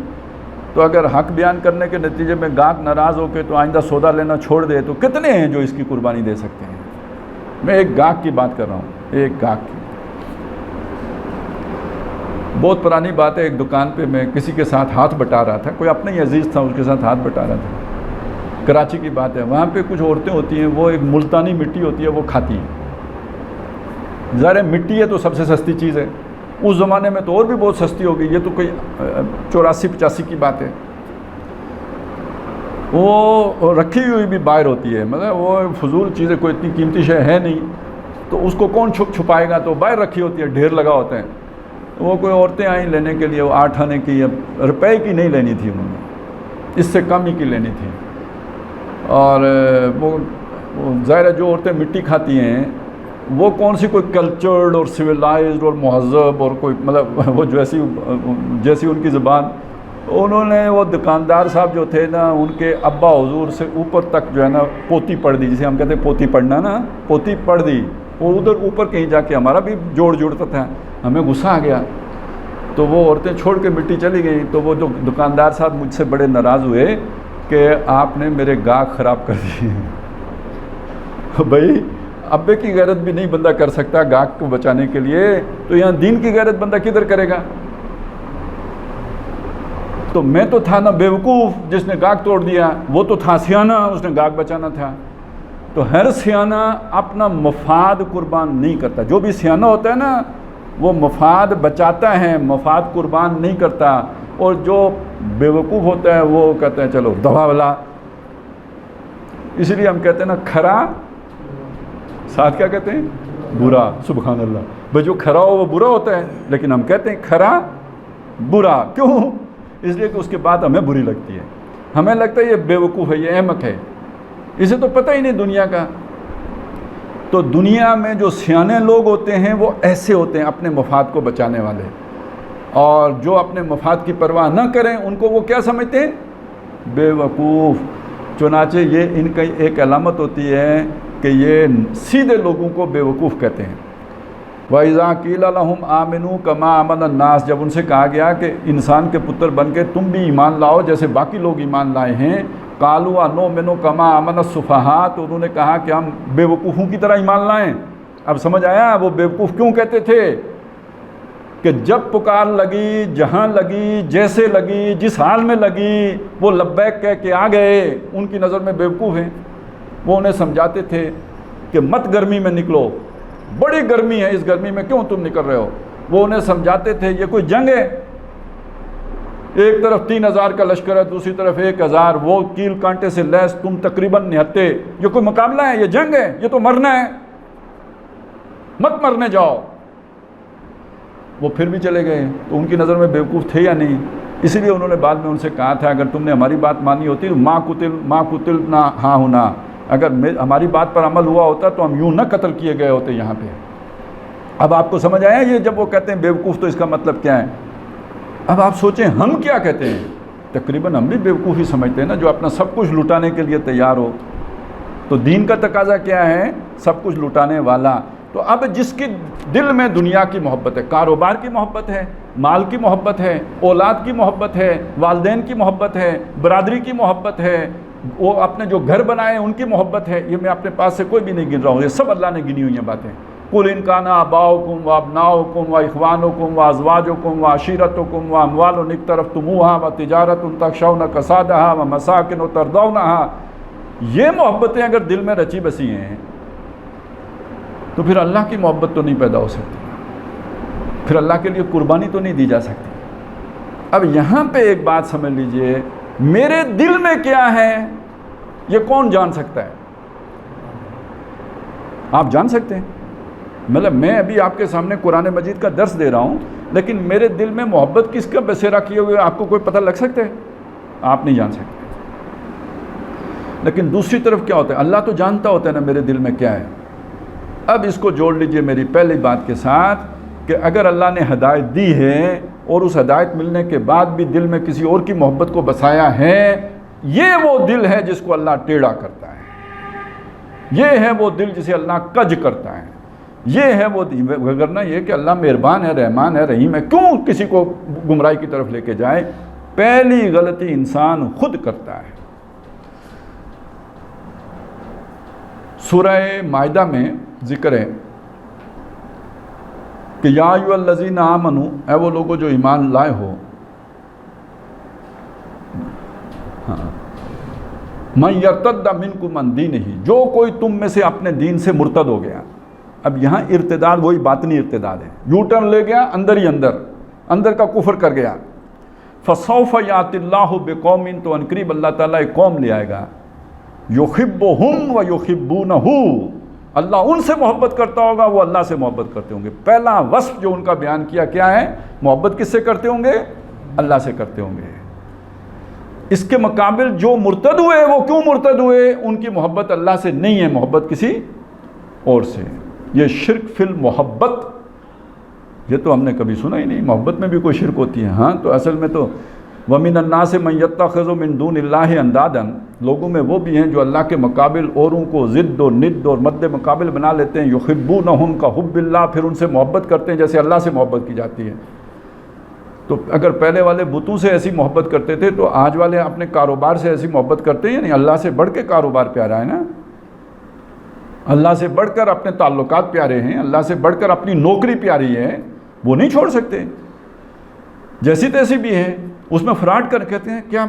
تو اگر حق بیان کرنے کے نتیجے میں گاہک ناراض ہو کے تو آئندہ سودا لینا چھوڑ دے تو کتنے ہیں جو اس کی قربانی دے سکتے ہیں؟ میں ایک گاہک کی بات کر رہا ہوں، ایک گاہک کی۔ بہت پرانی بات ہے، ایک دکان پہ میں کسی کے ساتھ ہاتھ بٹا رہا تھا، کوئی اپنا ہی عزیز تھا، اس کے ساتھ ہاتھ بٹا رہا تھا، کراچی کی بات ہے۔ وہاں پہ کچھ عورتیں ہوتی ہیں، وہ ایک ملتانی مٹی ہوتی ہے وہ کھاتی ہیں۔ ظاہر ہے مٹی ہے تو سب سے سستی چیز ہے، اس زمانے میں تو اور بھی بہت سستی ہوگی، یہ تو کوئی 84-85 کی بات ہے۔ وہ رکھی ہوئی بھی باہر ہوتی ہے، مطلب وہ فضول چیز ہے، کوئی اتنی قیمتی شے ہے نہیں، تو اس کو کون چھپائے گا، تو باہر رکھی ہوتی ہے، ڈھیر لگا ہوتا ہے۔ وہ کوئی عورتیں آئیں لینے کے لیے، وہ 8 آنے کی یا روپے کی نہیں لینی تھی، انہوں نے اس سے کم ہی کی لینی تھی۔ اور وہ ظاہر ہے جو عورتیں مٹی کھاتی ہیں وہ کون سی کوئی کلچرڈ اور سویلائزڈ اور مہذب اور کوئی مطلب وہ جیسی ان کی زبان، انہوں نے وہ دکاندار صاحب جو تھے نا، ان کے ابا حضور سے اوپر تک جو ہے نا پوتی پڑھ دی، جسے ہم کہتے ہیں پوتی پڑھنا نا، پوتی پڑھ دی۔ اور ادھر اوپر کہیں جا کے ہمارا بھی جوڑتا تھا، ہمیں غصہ آ گیا، تو وہ عورتیں چھوڑ کے مٹی چلی گئیں۔ تو وہ جو دکاندار صاحب مجھ سے بڑے ناراض ہوئے کہ آپ نے میرے گاہک خراب کر دیے۔ بھائی ابے کی غیرت بھی نہیں بندہ کر سکتا گاہک کو بچانے کے لیے، تو یہاں دین کی غیرت بندہ کدھر کرے گا؟ تو میں تو تھا نا بیوقوف جس نے گاہک توڑ دیا، وہ تو تھا سیانہ، اس نے گاہک بچانا تھا۔ تو ہر سیانہ اپنا مفاد قربان نہیں کرتا، جو بھی سیانہ ہوتا ہے نا وہ مفاد بچاتا ہے، مفاد قربان نہیں کرتا، اور جو بیوقوف ہوتا ہے وہ کہتا ہے چلو دوا والا۔ اس لیے ہم کہتے ہیں نا کھرا ساتھ کیا کہتے ہیں؟ برا۔ سبحان اللہ، بھائی جو کھرا ہو وہ برا ہوتا ہے، لیکن ہم کہتے ہیں کھرا برا، کیوں؟ اس لیے کہ اس کے بعد ہمیں بری لگتی ہے، ہمیں لگتا ہے یہ بیوقوف ہے، یہ احمق ہے، اسے تو پتہ ہی نہیں دنیا کا۔ تو دنیا میں جو سیانے لوگ ہوتے ہیں وہ ایسے ہوتے ہیں، اپنے مفاد کو بچانے والے، اور جو اپنے مفاد کی پرواہ نہ کریں ان کو وہ کیا سمجھتے ہیں؟ بے وقوف۔ چنانچہ یہ ان کی ایک علامت ہوتی ہے کہ یہ سیدھے لوگوں کو بے وقوف کہتے ہیں۔ وَإِذَا قِيلَ لَهُمْ آمِنُوا كَمَا آمَنَ النَّاسُ، جب ان سے کہا گیا کہ انسان کے پتر بن کے تم بھی ایمان لاؤ جیسے باقی لوگ ایمان لائے ہیں، قَالُوا أَنُؤْمِنُ كَمَا آمَنَ السُّفَهَاءُ، تو انہوں نے کہا کہ ہم بے وقوفوں کی طرح ایمان لائیں۔ اب سمجھ آیا وہ بے وقوف کیوں کہتے تھے؟ کہ جب پکار لگی، جہاں لگی، جیسے لگی، جس حال میں لگی، وہ لبیک کہہ کے آ گئے، ان کی نظر میں بے وقوف ہیں۔ وہ انہیں سمجھاتے تھے کہ مت گرمی میں نکلو، بڑی گرمی ہے، اس گرمی میں کیوں تم نکل رہے ہو؟ وہ انہیں سمجھاتے تھے یہ کوئی جنگ ہے، ایک طرف 3000 کا لشکر ہے، دوسری طرف 1000، وہ کیل کانٹے سے لیس، تم تقریباً نہتے، یہ کوئی مقابلہ ہے؟ یہ جنگ ہے، یہ تو مرنا ہے، مت مرنے جاؤ۔ وہ پھر بھی چلے گئے، تو ان کی نظر میں بیوقوف تھے یا نہیں؟ اسی لیے انہوں نے بعد میں ان سے کہا تھا اگر تم نے ہماری بات مانی ہوتی تو ما قتل نہ ہاں ہونا، اگر ہماری بات پر عمل ہوا ہوتا تو ہم یوں نہ قتل کیے گئے ہوتے یہاں پہ۔ اب آپ کو سمجھ آیا یہ جب وہ کہتے ہیں بیوقوف تو اس کا مطلب کیا ہے؟ اب آپ سوچیں ہم کیا کہتے ہیں؟ تقریباً ہم بھی بیوقوف ہی سمجھتے ہیں نا، جو اپنا سب کچھ لٹانے کے لیے تیار ہو۔ تو دین کا تقاضا کیا ہے؟ سب کچھ لٹانے والا۔ تو اب جس کی دل میں دنیا کی محبت ہے، کاروبار کی محبت ہے، مال کی محبت ہے، اولاد کی محبت ہے، والدین کی محبت ہے، برادری کی محبت ہے، وہ اپنے جو گھر بنائے ان کی محبت ہے، یہ میں اپنے پاس سے کوئی بھی نہیں گن رہا ہوں، یہ سب اللہ نے گنی ہوئی ہیں باتیں۔ قُلْ إِنْ كَانَ آبَاؤُكُمْ وَأَبْنَاؤُكُمْ وَإِخْوَانُكُمْ وَأَزْوَاجُكُمْ وَعَشِيرَتُكُمْ وَأَمْوَالٌ اقْتَرَفْتُمُوهَا وَتِجَارَةٌ تَخْشَوْنَ كَسَادَهَا وَمَسَاكِنُ تَرْضَوْنَهَا، یہ محبتیں اگر دل میں رچی بسی ہیں تو پھر اللہ کی محبت تو نہیں پیدا ہو سکتی، پھر اللہ کے لیے قربانی تو نہیں دی جا سکتی۔ اب یہاں پہ ایک بات سمجھ لیجئے، میرے دل میں کیا ہے یہ کون جان سکتا ہے؟ آپ جان سکتے ہیں؟ مطلب میں ابھی آپ کے سامنے قرآن مجید کا درس دے رہا ہوں، لیکن میرے دل میں محبت کس کا بسیرا کیے ہوئے آپ کو کوئی پتہ لگ سکتا ہے؟ آپ نہیں جان سکتے۔ لیکن دوسری طرف کیا ہوتا ہے؟ اللہ تو جانتا ہوتا ہے نا میرے دل میں کیا ہے۔ اب اس کو جوڑ لیجئے میری پہلی بات کے ساتھ کہ اگر اللہ نے ہدایت دی ہے اور اس ہدایت ملنے کے بعد بھی دل میں کسی اور کی محبت کو بسایا ہے، یہ وہ دل ہے جس کو اللہ ٹیڑھا کرتا ہے، یہ ہے وہ دل جسے اللہ کج کرتا ہے، یہ ہے وہ وگرنہ یہ کہ اللہ مہربان ہے، رحمان ہے، رحیم ہے، کیوں کسی کو گمراہی کی طرف لے کے جائے؟ پہلی غلطی انسان خود کرتا ہے۔ سورہ مائدہ میں ذکر ہے کہ یا ایھا الذین آمنوا، اے وہ لوگوں جو ایمان لائے ہو، من یرتد منکم عن دینہ، جو کوئی تم میں سے اپنے دین سے مرتد ہو گیا۔ اب یہاں ارتداد وہی باطنی ارتداد ہے، یو ٹرن لے گیا اندر ہی اندر کا کفر کر گیا۔ فسوف یأتی اللہ بقوم، تو ان قریب اللہ تعالیٰ ایک قوم لے آئے گا، یحبہم ویحبونہ، اللہ ان سے محبت کرتا ہوگا، وہ اللہ سے محبت کرتے ہوں گے۔ پہلا وصف جو ان کا بیان کیا ہے؟ محبت کس سے کرتے ہوں گے؟ اللہ سے کرتے ہوں گے۔ اس کے مقابل جو مرتد ہوئے، وہ کیوں مرتد ہوئے؟ ان کی محبت اللہ سے نہیں ہے، محبت کسی اور سے۔ یہ شرک فی المحبت، یہ تو ہم نے کبھی سنا ہی نہیں، محبت میں بھی کوئی شرک ہوتی ہے؟ ہاں، تو اصل میں تو وَمِنَ النَّاسِ مَن يَتَّخِذُ مِن دُونِ اللَّهِ أَندَادًا، لوگوں میں وہ بھی ہیں جو اللہ کے مقابل اوروں کو ضد و ند اور مد مقابل بنا لیتے ہیں۔ يُحِبُّونَهُمْ كَحُبِّ اللَّهِ، پھر ان سے محبت کرتے ہیں جیسے اللہ سے محبت کی جاتی ہے۔ تو اگر پہلے والے بتوں سے ایسی محبت کرتے تھے تو آج والے اپنے کاروبار سے ایسی محبت کرتے ہیں؟ یعنی اللہ سے بڑھ کے کاروبار پیارا ہے نا، اللہ سے بڑھ کر اپنے تعلقات پیارے ہیں، اللہ سے بڑھ کر اپنی نوکری پیاری ہے، وہ نہیں چھوڑ سکتے، جیسی تیسی بھی ہے۔ اس میں فراڈ کر کہتے ہیں کیا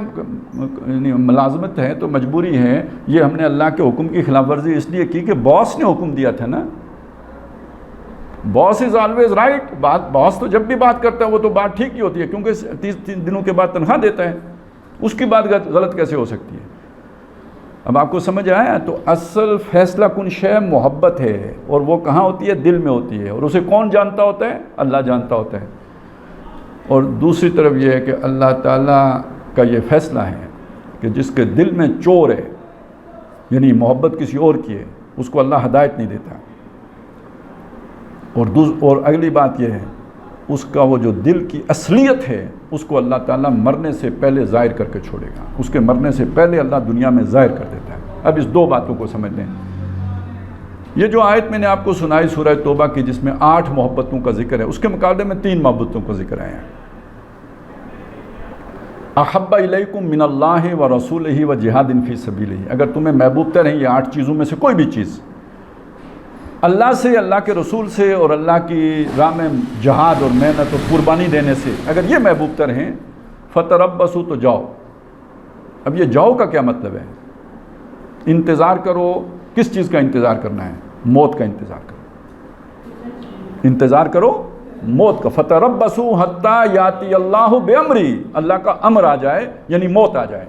ملازمت ہے تو مجبوری ہے، یہ ہم نے اللہ کے حکم کی خلاف ورزی اس لیے کی کہ باس نے حکم دیا تھا نا۔ باس از آلویز رائٹ، باس تو جب بھی بات کرتا ہے وہ تو بات ٹھیک ہی ہوتی ہے، کیونکہ 30 دنوں کے بعد تنخواہ دیتا ہے، اس کی بات غلط کیسے ہو سکتی ہے؟ اب آپ کو سمجھ آیا؟ تو اصل فیصلہ کن شے محبت ہے، اور وہ کہاں ہوتی ہے؟ دل میں ہوتی ہے، اور اسے کون جانتا ہوتا ہے؟ اللہ جانتا ہوتا ہے۔ اور دوسری طرف یہ ہے کہ اللہ تعالیٰ کا یہ فیصلہ ہے کہ جس کے دل میں چور ہے، یعنی محبت کسی اور کی ہے، اس کو اللہ ہدایت نہیں دیتا۔ اور اگلی بات یہ ہے، اس کا وہ جو دل کی اصلیت ہے اس کو اللہ تعالیٰ مرنے سے پہلے ظاہر کر کے چھوڑے گا، اس کے مرنے سے پہلے اللہ دنیا میں ظاہر کر دیتا ہے۔ اب اس دو باتوں کو سمجھ لیں۔ یہ جو آیت میں نے آپ کو سنائی سورہ توبہ کی، جس میں 8 محبتوں کا ذکر ہے، اس کے مقابلے میں 3 محبتوں کا ذکر آیا ہے۔ احب الیکم من اللہ و رسولہ و جہاد فی سبیلہ، اگر تمہیں محبوب تر ہیں یہ 8 چیزوں میں سے کوئی بھی چیز، اللہ سے، اللہ کے رسول سے، اور اللہ کی راہ میں جہاد اور محنت اور قربانی دینے سے، اگر یہ محبوب تر ہیں، فتربصوا، تو جاؤ۔ اب یہ جاؤ کا کیا مطلب ہے؟ انتظار کرو۔ کس چیز کا انتظار کرنا ہے؟ موت کا انتظار کرو، انتظار کرو موت کا۔ فتربصوا حتی یاتی اللہ بامرہ، اللہ کا امر آ جائے یعنی موت آ جائے۔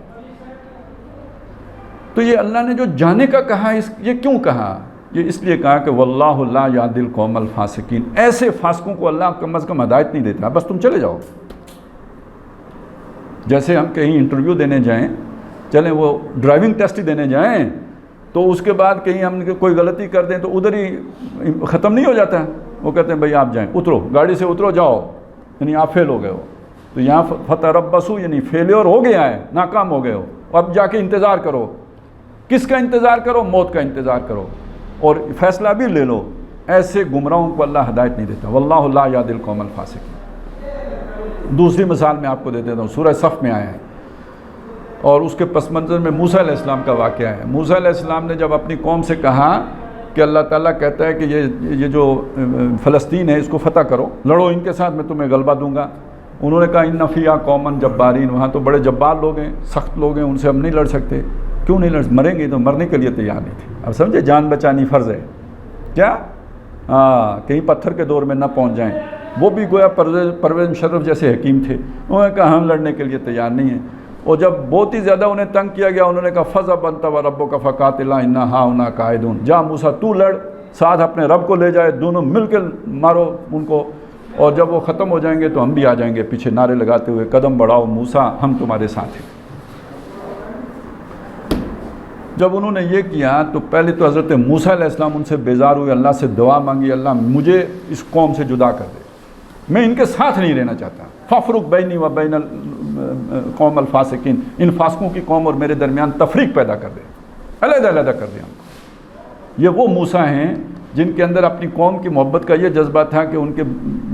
تو یہ اللہ نے جو جانے کا کہا، یہ کیوں کہا؟ یہ اس لیے کہا کہ واللہ لا یہدی القوم الفاسقین، ایسے فاسقوں کو اللہ کم از کم ہدایت نہیں دیتا، بس تم چلے جاؤ۔ جیسے ہم کہیں انٹرویو دینے جائیں، چلیں وہ ڈرائیونگ ٹیسٹ ہی دینے جائیں، تو اس کے بعد کہیں ہم کوئی غلطی کر دیں تو ادھر ہی ختم نہیں ہو جاتا، وہ کہتے ہیں بھائی آپ جائیں، اترو گاڑی سے، اترو جاؤ، یعنی آپ فیل ہو گئے ہو۔ تو یہاں فتربصوا یعنی فیلیور ہو گیا ہے، ناکام ہو گئے ہو، اب جا کے انتظار کرو۔ کس کا انتظار کرو؟ موت کا انتظار کرو، اور فیصلہ بھی لے لو۔ ایسے گمراہوں کو اللہ ہدایت نہیں دیتا، واللہ لا یہدی القوم الفاسقین۔ دوسری مثال میں آپ کو دے دیتا ہوں، سورہ صف میں آیا ہے، اور اس کے پس منظر میں موسیٰ علیہ السلام کا واقعہ ہے۔ موسیٰ علیہ السلام نے جب اپنی قوم سے کہا کہ اللہ تعالیٰ کہتا ہے کہ یہ جو فلسطین ہے اس کو فتح کرو، لڑو ان کے ساتھ، میں تمہیں غلبہ دوں گا۔ انہوں نے کہا ان فیہا قوما جبارین، وہاں تو بڑے جبار لوگ ہیں، سخت لوگ ہیں، ان سے ہم نہیں لڑ سکتے۔ کیوں نہیں لڑ؟ مریں گے تو مرنے کے لیے تیار نہیں تھے۔ اب سمجھے، جان بچانی فرض ہے کیا؟ کہیں پتھر کے دور میں نہ پہنچ جائیں۔ وہ بھی گویا پرویز مشرف جیسے حکیم تھے، انہوں نے کہا ہم لڑنے کے لیے تیار نہیں ہیں۔ اور جب بہت ہی زیادہ انہیں تنگ کیا گیا، انہوں نے کہا فَاذْهَبْ أَنْتَ وَرَبُّكَ فَقَاتِلَا إِنَّا هَاهُنَا قَاعِدُونَ، جا موسیٰ تو لڑ، ساتھ اپنے رب کو لے جائے، دونوں مل کے مارو ان کو، اور جب وہ ختم ہو جائیں گے تو ہم بھی آ جائیں گے پیچھے نعرے لگاتے ہوئے، قدم بڑھاؤ موسیٰ، ہم تمہارے ساتھ ہیں۔ جب انہوں نے یہ کیا تو پہلے تو حضرت موسیٰ علیہ السلام ان سے بیزار ہوئے، اللہ سے دعا مانگی، اللہ مجھے اس قوم سے جدا کر دے، میں ان کے ساتھ نہیں رہنا چاہتا، فَافْرُقْ بَيْنِي وَبَيْنَ الْقَوْمِ الْفَاسِقِينَ، ان فاسقوں کی قوم اور میرے درمیان تفریق پیدا کر دے، علیحدہ علیحدہ کر دے ہم کو۔ یہ وہ موسیٰ ہیں جن کے اندر اپنی قوم کی محبت کا یہ جذبہ تھا کہ ان کے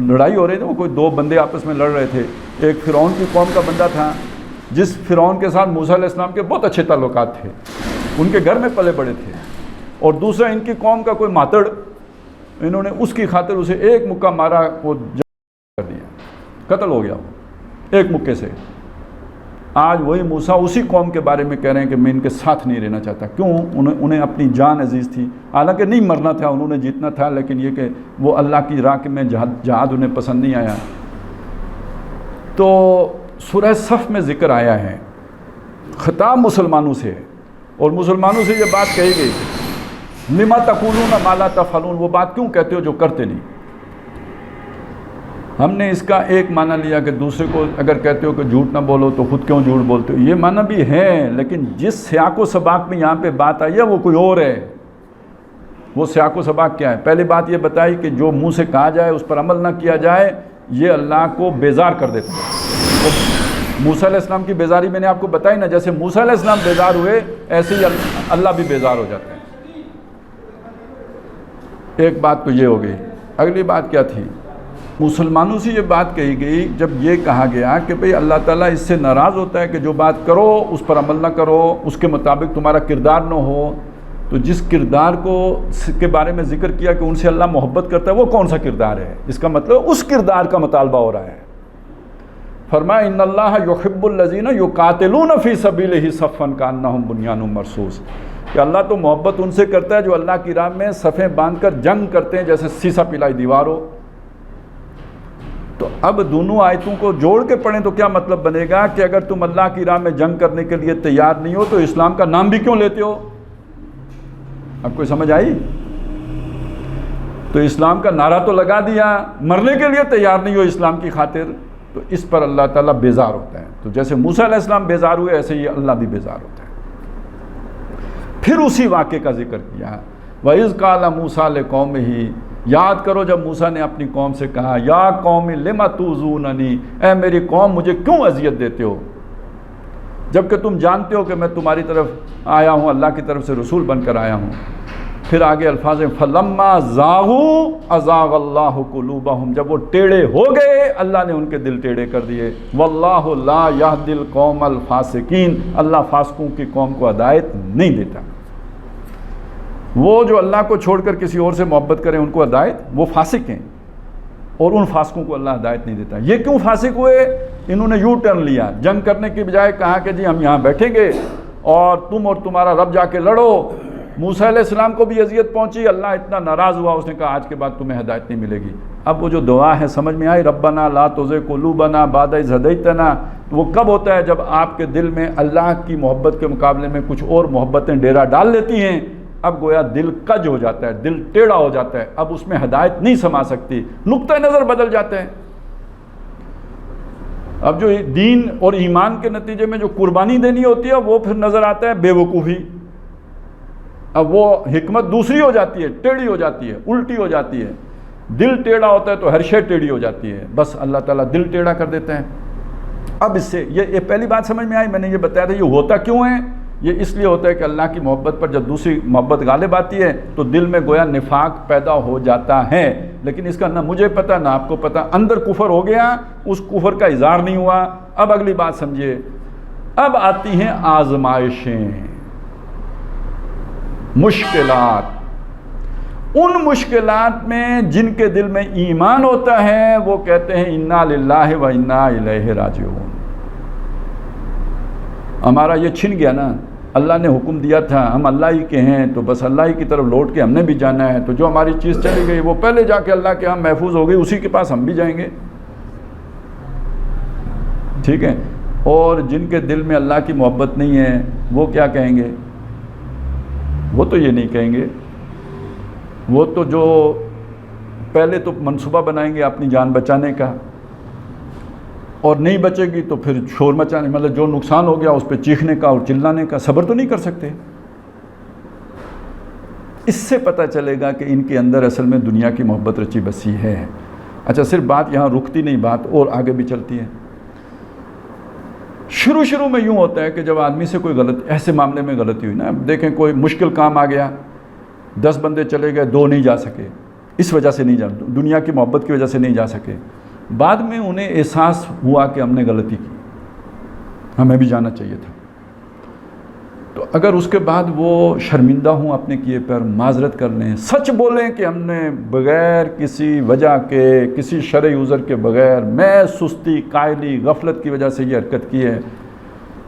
لڑائی ہو رہی تھی، وہ کوئی 2 بندے آپس میں لڑ رہے تھے، ایک فرعون کی قوم کا بندہ تھا جس فرعون کے ساتھ موسیٰ علیہ السلام کے بہت اچھے تعلقات تھے، ان کے گھر میں پلے بڑے تھے، اور دوسرا ان کی قوم کا کوئی ماتڑ، انہوں نے اس کی خاطر اسے ایک مکہ مارا، وہ کر دیا، قتل ہو گیا وہ ایک مکے سے۔ آج وہی موسیٰ اسی قوم کے بارے میں کہہ رہے ہیں کہ میں ان کے ساتھ نہیں رہنا چاہتا۔ کیوں؟ انہیں اپنی جان عزیز تھی، حالانکہ نہیں مرنا تھا، انہوں نے جیتنا تھا، لیکن یہ کہ وہ اللہ کی راہ میں جہاد انہیں پسند نہیں آیا۔ تو سورہ صف میں ذکر آیا ہے، خطاب مسلمانوں سے، اور مسلمانوں سے یہ بات کہی گئی تھی، لما تقولون ما لا تفعلون، وہ بات کیوں کہتے ہو جو کرتے نہیں۔ ہم نے اس کا ایک معنی لیا کہ دوسرے کو اگر کہتے ہو کہ جھوٹ نہ بولو تو خود کیوں جھوٹ بولتے ہو، یہ معنی بھی ہے، لیکن جس سیاق و سباق میں یہاں پہ بات آئی ہے وہ کوئی اور ہے۔ وہ سیاق و سباق کیا ہے؟ پہلی بات یہ بتائی کہ جو منہ سے کہا جائے اس پر عمل نہ کیا جائے، یہ اللہ کو بیزار کر دیتا ہے۔ موسیٰ علیہ السلام کی بیزاری میں نے آپ کو بتائی نا، جیسے موسیٰ علیہ السلام بیزار ہوئے ایسے ہی اللہ بھی بیزار ہو جاتا ہے۔ ایک بات تو یہ ہو گئی۔ اگلی بات کیا تھی؟ مسلمانوں سے یہ بات کہی گئی جب یہ کہا گیا کہ بھئی اللہ تعالیٰ اس سے ناراض ہوتا ہے کہ جو بات کرو اس پر عمل نہ کرو، اس کے مطابق تمہارا کردار نہ ہو، تو جس کردار کے بارے میں ذکر کیا کہ ان سے اللہ محبت کرتا ہے، وہ کون سا کردار ہے؟ اس کا مطلب اس کردار کا مطالبہ ہو رہا ہے۔ فرمایا ان اللہ یحب الذین یقاتلون فی سبیلہ صفا کانہم بنیان مرصوص، کہ اللہ تو محبت ان سے کرتا ہے جو اللہ کی راہ میں صفیں باندھ کر جنگ کرتے ہیں جیسے سیسا پلائی دیوار ہو۔ تو اب دونوں آیتوں کو جوڑ کے پڑھیں تو کیا مطلب بنے گا کہ اگر تم اللہ کی راہ میں جنگ کرنے کے لیے تیار نہیں ہو تو اسلام کا نام بھی کیوں لیتے ہو؟ اب کوئی سمجھ آئی؟ تو اسلام کا نعرہ تو لگا دیا، مرنے کے لیے تیار نہیں ہو اسلام کی خاطر، تو اس پر اللہ تعالیٰ بیزار ہوتا ہے۔ تو جیسے موسیٰ علیہ السلام بیزار ہوئے ایسے ہی اللہ بھی بیزار ہوتا ہے۔ پھر اسی واقعے کا ذکر کیا، وَإِذْ قَالَ مُوسَىٰ لِقَوْمِهِ، یاد کرو جب موسیٰ نے اپنی قوم سے کہا، یا قوم لِمَ تُؤْذُونَنِی، اے میری قوم مجھے کیوں اذیت دیتے ہو، جبکہ تم جانتے ہو کہ میں تمہاری طرف آیا ہوں، اللہ کی طرف سے رسول بن کر آیا ہوں۔ پھر آگے الفاظ ہیں فَلَمَّا زَاغُوا أَزَاغَ اللَّهُ قُلُوبَهُمْ، جب وہ ٹیڑے ہو گئے اللہ نے ان کے دل ٹیڑے کر دیے۔ وَاللَّهُ لَا يَهْدِي الْقَوْمَ الْفَاسِقِينَ، اللہ فاسقوں کی قوم کو ہدایت نہیں دیتا۔ وہ جو اللہ کو چھوڑ کر کسی اور سے محبت کریں ان کو ہدایت، وہ فاسق ہیں، اور ان فاسقوں کو اللہ ہدایت نہیں دیتا۔ یہ کیوں فاسق ہوئے؟ انہوں نے یو ٹرن لیا، جنگ کرنے کی بجائے کہا کہ جی ہم یہاں بیٹھیں گے اور تم اور تمہارا رب جا کے لڑو۔ موسیٰ علیہ السلام کو بھی اذیت پہنچی، اللہ اتنا ناراض ہوا، اس نے کہا آج کے بعد تمہیں ہدایت نہیں ملے گی۔ اب وہ جو دعا ہے سمجھ میں آئی، ربنا لا تزغ قلوبنا بعد اذ ہدیتنا، وہ کب ہوتا ہے؟ جب آپ کے دل میں اللہ کی محبت کے مقابلے میں کچھ اور محبتیں ڈیرا ڈال لیتی ہیں، اب گویا دل کج ہو جاتا ہے، دل ٹیڑھا ہو جاتا ہے، اب اس میں ہدایت نہیں سما سکتی، نقطہ نظر بدل جاتے ہیں۔ اب جو دین اور ایمان کے نتیجے میں جو قربانی دینی ہوتی ہے وہ پھر نظر آتا ہے بے وقوفی، اب وہ حکمت دوسری ہو جاتی ہے، ٹیڑھی ہو جاتی ہے، الٹی ہو جاتی ہے۔ دل ٹیڑھا ہوتا ہے تو ہر شے ٹیڑھی ہو جاتی ہے، بس اللہ تعالیٰ دل ٹیڑھا کر دیتے ہیں۔ اب اس سے یہ پہلی بات سمجھ میں آئی، میں نے یہ بتایا تھا یہ ہوتا کیوں ہے؟ یہ اس لیے ہوتا ہے کہ اللہ کی محبت پر جب دوسری محبت غالب آتی ہے تو دل میں گویا نفاق پیدا ہو جاتا ہے، لیکن اس کا نہ مجھے پتہ نہ آپ کو پتہ، اندر کفر ہو گیا، اس کفر کا اظہار نہیں ہوا۔ اب اگلی بات سمجھیے، اب آتی ہیں آزمائشیں، مشکلات۔ ان مشکلات میں جن کے دل میں ایمان ہوتا ہے وہ کہتے ہیں انا للہ و انا الیہ راجعون۔ ہمارا یہ چھن گیا نا، اللہ نے حکم دیا تھا ہم اللہ ہی کے ہیں تو بس اللہ ہی کی طرف لوٹ کے ہم نے بھی جانا ہے، تو جو ہماری چیز چلی گئی وہ پہلے جا کے اللہ کے ہم محفوظ ہو گئی، اسی کے پاس ہم بھی جائیں گے، ٹھیک ہے۔ اور جن کے دل میں اللہ کی محبت نہیں ہے وہ کیا کہیں گے؟ وہ تو یہ نہیں کہیں گے، وہ تو جو پہلے تو منصوبہ بنائیں گے اپنی جان بچانے کا، اور نہیں بچے گی تو پھر شور مچانے، مطلب جو نقصان ہو گیا اس پہ چیخنے کا اور چلانے کا، صبر تو نہیں کر سکتے۔ اس سے پتہ چلے گا کہ ان کے اندر اصل میں دنیا کی محبت رچی بسی ہے۔ اچھا، صرف بات یہاں رکتی نہیں، بات اور آگے بھی چلتی ہے۔ شروع میں یوں ہوتا ہے کہ جب آدمی سے کوئی ایسے معاملے میں غلطی ہوئی نا، دیکھیں کوئی مشکل کام آ گیا، 10 بندے چلے گئے، 2 نہیں جا سکے، اس وجہ سے نہیں جا، دنیا کی محبت کی وجہ سے نہیں جا سکے، بعد میں انہیں احساس ہوا کہ ہم نے غلطی کی، ہمیں بھی جانا چاہیے تھا. تو اگر اس کے بعد وہ شرمندہ ہوں اپنے کیے پر، معذرت کر لیں، سچ بولیں کہ ہم نے بغیر کسی وجہ کے، کسی شرعی عذر کے بغیر، میں سستی، قائلی، غفلت کی وجہ سے یہ حرکت کی ہے،